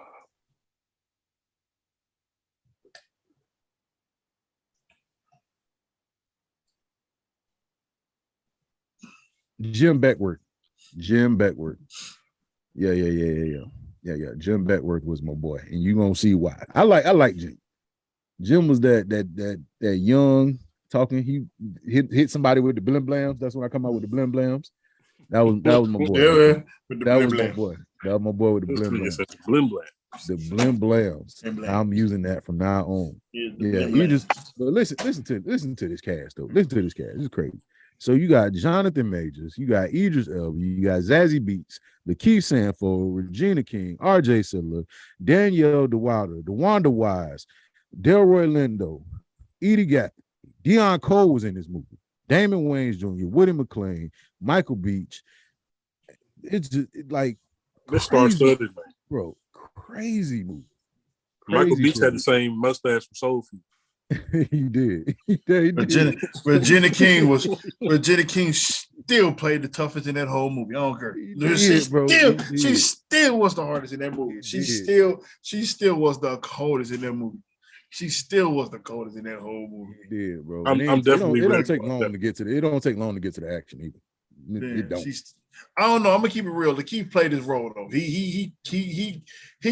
Jim Beckworth. Yeah. Jim Beckworth was my boy, and you gonna see why. I like Jim. Jim was that young talking. He hit somebody with the blim blams. That's when I come out with the blim blams. That was my boy. Yeah, man. With the That blim was my blam. boy. That was my boy with the This blim nigga blam. said blim blam. The blim blams. Blim blams. I'm using that from now on. Yeah, Yeah, you just but listen to this cast though. Listen to this cast. This is crazy. So you got Jonathan Majors, you got Idris Elba, you got Zazie Beetz, Lakeith Sanford, Regina King, R.J. Sittler, Danielle DeWilder, DeWanda Wise, Delroy Lindo, Edie Gatlin, Deion Cole was in this movie, Damon Wayans Jr., Woody McClain, Michael Beach. It's just like This star-studded, man. bro. Crazy movie. Michael Crazy Beach had movie. the same mustache from Soul Food. He did. He did. Regina King still played the toughest in that whole movie. I don't care. She still was the hardest in that movie. She still was the coldest in that movie. She still was the coldest in that whole movie. He did, bro. I'm definitely. It don't take long to get to the. It don't take long to get to the action either. It don't. I don't know. I'm gonna keep it real. Lakeith played his role though. He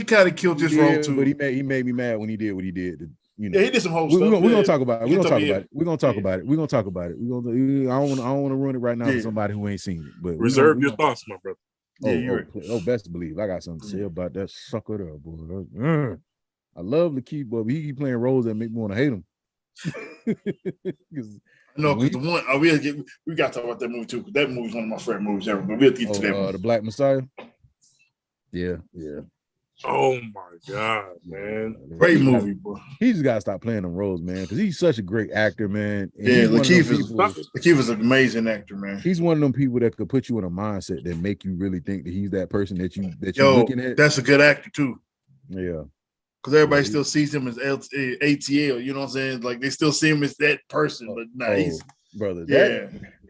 kind of killed his role too. But he made me mad when he did what he did. You know, yeah, he did some whole stuff. We're gonna talk about it. We're gonna talk about it. I don't want to ruin it right now for somebody who ain't seen it. But reserve your thoughts, my brother. Best believe I got something to say about that sucker there, boy. I love Lakeith, but he keep playing roles that make me want to hate him. No, because the one we got to talk about that movie too. That movie's one of my favorite movies ever. But we'll get to that movie. The Black Messiah. Yeah. Oh my God, man! Great movie, bro. He just gotta stop playing them roles, man, because he's such a great actor, man. And yeah, Lakeith is an amazing actor, man. He's one of them people that could put you in a mindset that make you really think that he's that person that you're looking at. That's a good actor too. Yeah. Because everybody still sees him as ATL, you know what I'm saying? Like they still see him as that person, but he's brother.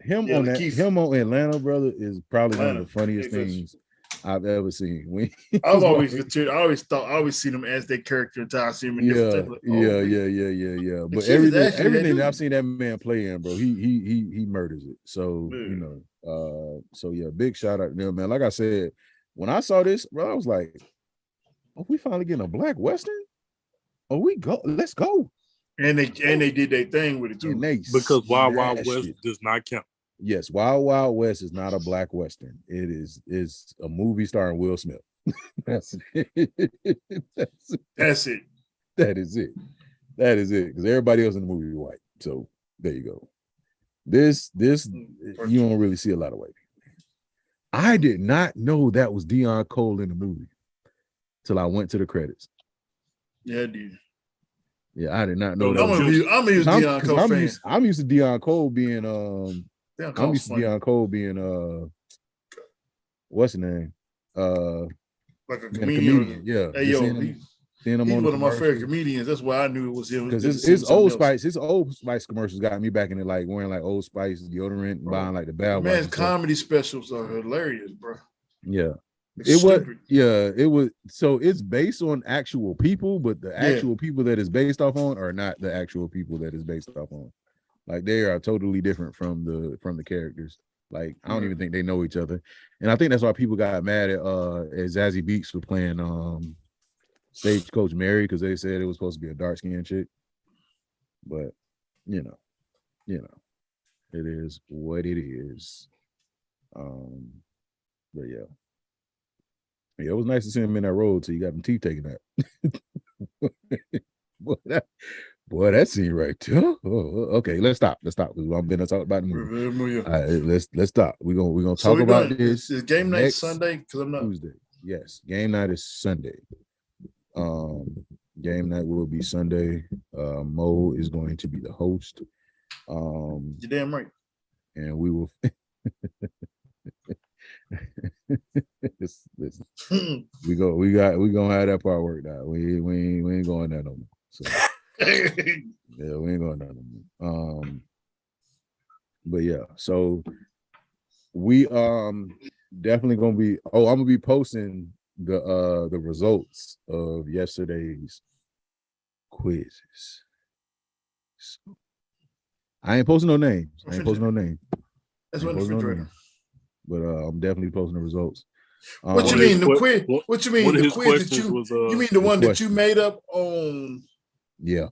Him on Atlanta, brother, is probably one of the funniest things I've ever seen. I always seen him as that character until I see him in different yeah. But everything that I've seen that man play in, bro, he murders it. So you know, big shout out to them, man. Like I said, when I saw this, bro, I was like, "Oh, we finally getting a black Western? Oh, let's go." And they did their thing with it too. Because Wild Wild West does not count. Yes, Wild Wild West is not a black Western. It's a movie starring Will Smith. That's it. That's it. That is it. Because everybody else in the movie is white. So there you go. This you don't really see a lot of white people. I did not know that was Deion Cole in the movie till I went to the credits. Yeah, dude. Yeah, I did not know that. I'm a Deion Cole fan. I'm used to Deion Cole being Deion Cole being what's his name? Like a comedian. Yeah. Hey, he's one of my favorite comedians. That's why I knew it was him. Because his Old Spice commercials got me back in it, like wearing like Old Spice deodorant and buying like the bad man's comedy specials are hilarious, bro. Yeah. It was so it's based on actual people, but the actual people that is based off on are not the actual people that is based off on. Like they are totally different from the characters. Like I don't even think they know each other. And I think that's why people got mad at Zazie Beetz for playing Stagecoach Mary, because they said it was supposed to be a dark-skinned chick. But you know, it is what it is. But yeah, it was nice to see him in that role till you got them teeth taken out. Boy, that scene right too. Oh, okay, let's stop because I'm gonna talk about the movie. All right, let's stop. We're gonna talk about this. Is game night Sunday? Because I'm not Tuesday. Yes, game night is Sunday. Game night will be Sunday. Mo is going to be the host. You're damn right. And we will. Listen. we gonna have that part worked out. We ain't going there no more. So. Yeah, we ain't going there no more. But yeah, so we definitely gonna be. I'm gonna be posting the results of yesterday's quizzes. So, I ain't posting no names. That's what the refrigerator. But I'm definitely posting the results. What you mean the quiz? What you mean the quiz that you mean the one that you made up on? Yeah.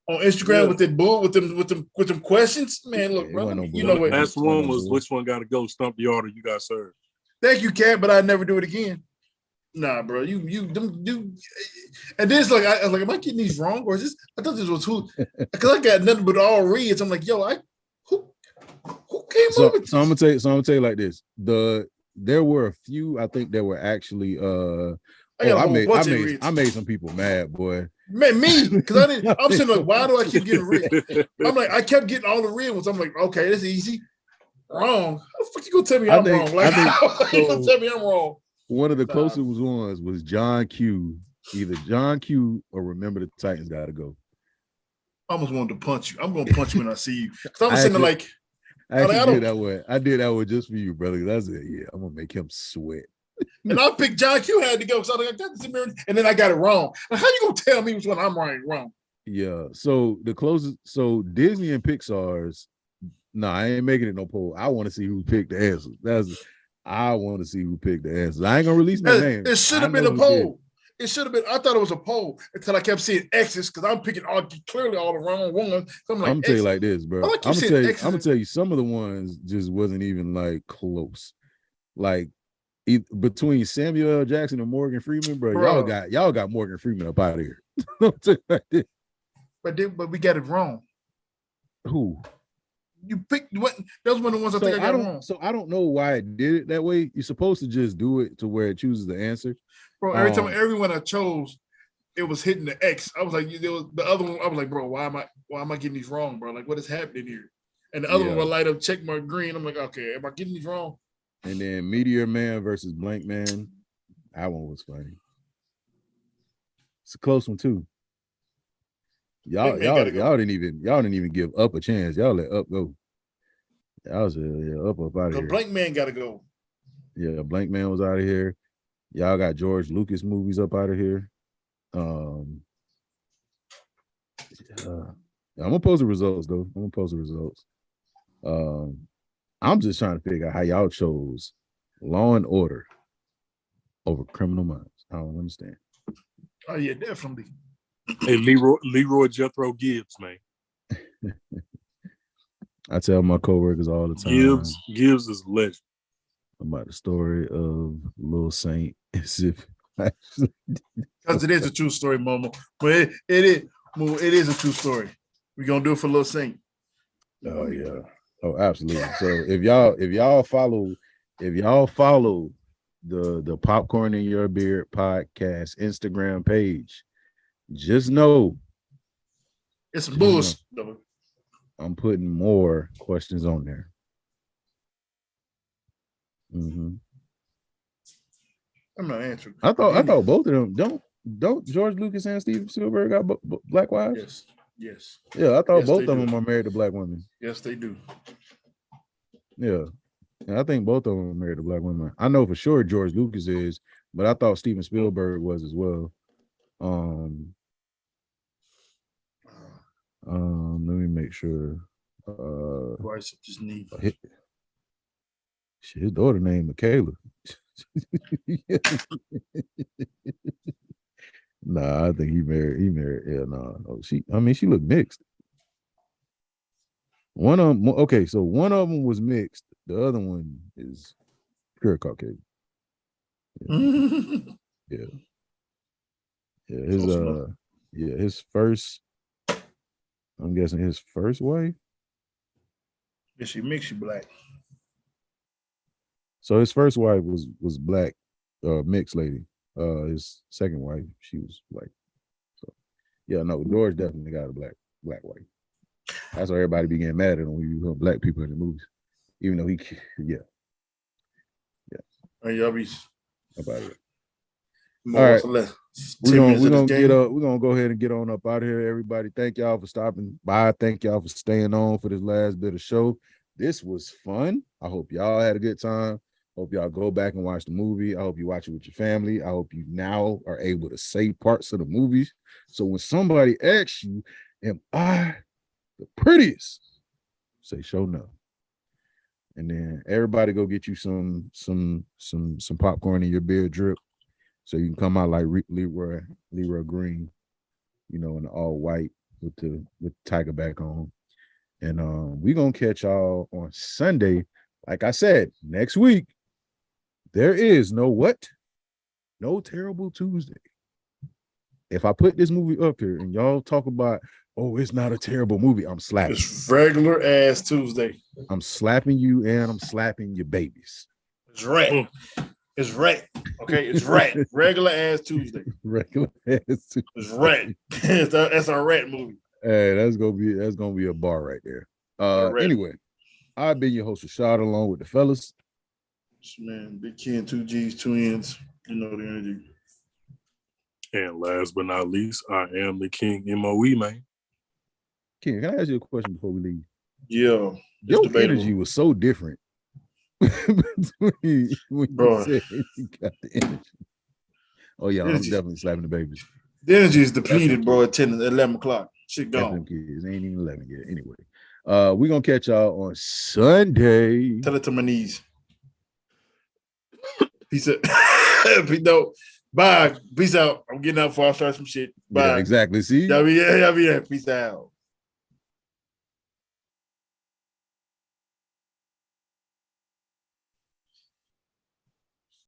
on Instagram with that bull with them questions. Man, look, bro, you know what? Last one was which one got to go? Stump the order. You got served. Thank you, Cat, but I'd never do it again. Nah, bro, you, and then it's like I was like, am I getting these wrong or is this? I thought this was who? Because I got nothing but all reads. I'm like, yo, who came up with this? So I'm gonna tell you like this. There were a few I think that were actually I made some people mad, boy. Man, me, because I'm saying like, why do I keep getting red? I'm like, I kept getting all the red ones. I'm like, okay, that's easy. Wrong. How the fuck you gonna tell me I'm wrong? Like, how you gonna tell me I'm wrong? One of the closest ones was John Q. Either John Q or Remember the Titans Gotta Go. I almost wanted to punch you. I'm gonna punch you when I see you. Because I'm sitting there like, I did that one. I did that one just for you, brother. That's it. Yeah, I'm gonna make him sweat. And I picked John Q had to go. So I was like, and then I got it wrong. Like, how you gonna tell me which one I'm wrong? Yeah. So the closest, Disney and Pixar's. No, I ain't making it no poll. I want to see who picked the answers. I want to see who picked the answers. I ain't gonna release no name. It should have been a poll. It should have been. I thought it was a poll until I kept seeing X's because I'm picking clearly all the wrong ones. So I'm gonna tell you like this, bro. I'm gonna tell you some of the ones just wasn't even like close. Like between Samuel L. Jackson and Morgan Freeman, bro. Y'all got Morgan Freeman up out of here. But we got it wrong. Who? You picked what? Those one of the ones I think I got wrong. So I don't know why it did it that way. You're supposed to just do it to where it chooses the answer. Bro, everyone I chose, it was hitting the X. I was like, there was the other one. I was like, bro, why am I getting these wrong, bro? Like, what is happening here? And the other one will light up check mark green. I'm like, okay, am I getting these wrong? And then Meteor Man versus Blank Man. That one was funny. It's a close one too. Y'all didn't even give Up a chance. Y'all let Up go. Y'all was Up out of here. Blank Man gotta go. Yeah, Blank Man was out of here. Y'all got George Lucas movies up out of here. I'm gonna post the results though. I'm just trying to figure out how y'all chose Law and Order over Criminal Minds. I don't understand. Oh yeah, definitely. Hey, Leroy Jethro Gibbs, man. I tell my coworkers all the time. Gibbs is a legend. About the story of Lil Saint, as if because it is a true story, Momo. But it is a true story. We're gonna do it for Lil Saint. Oh yeah. Oh, absolutely. So if y'all follow the Popcorn in Your Beard podcast Instagram page, just know it's some bullshit. I'm putting more questions on there. Mm-hmm. I'm not answering. I thought both of them don't George Lucas and Steven Spielberg got black wives? Yes. Yeah, I thought both of them are married to black women. Yes, they do. Yeah. And I think both of them are married to black women. I know for sure George Lucas is, but I thought Steven Spielberg was as well. Let me make sure. His daughter named Michaela. Nah, I think he married. Yeah, no. She looked mixed. One of them, okay, so one of them was mixed. The other one is pure Caucasian. Yeah. His first, I'm guessing his first wife. Yeah, she makes you black. So his first wife was black, mixed lady. His second wife, she was white. So yeah, no, George definitely got a black wife. That's why everybody began mad at him when you put black people in the movies. Even though And y'all be about it. All right. We're gonna go ahead and get on up out of here. Everybody, thank y'all for stopping by. Thank y'all for staying on for this last bit of show. This was fun. I hope y'all had a good time. Hope y'all go back and watch the movie. I hope you watch it with your family. I hope you now are able to say parts of the movies. So when somebody asks you, am I the prettiest? Say show no. And then everybody go get you some popcorn in your beer drip. So you can come out like Leroy Green, in the all white with Tiger back on. And we're gonna catch y'all on Sunday. Like I said, next week, there is no Terrible Tuesday. If I put this movie up here and y'all talk about, oh, it's not a terrible movie, I'm slapping. It's regular ass Tuesday. I'm slapping you and I'm slapping your babies. It's rat. It's rat. Okay, it's rat. Regular ass Tuesday. Regular ass Tuesday. It's rat. That's our rat movie. Hey, that's gonna be a bar right there. Anyway, I've been your host Rashad along with the fellas. Man, Big Ken, 2 G's, 2 N's. You know the energy. And last but not least, I am the King MOE, man. Ken, can I ask you a question before we leave? Yeah. Your energy was so different when you said you got the energy. Oh yeah, I'm definitely slapping the babies. The energy is depleted, bro, at 10 and 11 o'clock. Shit gone. Kids ain't even 11 yet. Anyway, we're gonna catch y'all on Sunday. Tell it to my knees. Peace out. No, bye. Peace out. I'm getting out before I start some shit. Bye. Yeah, exactly. See? Y'all be there. Peace out.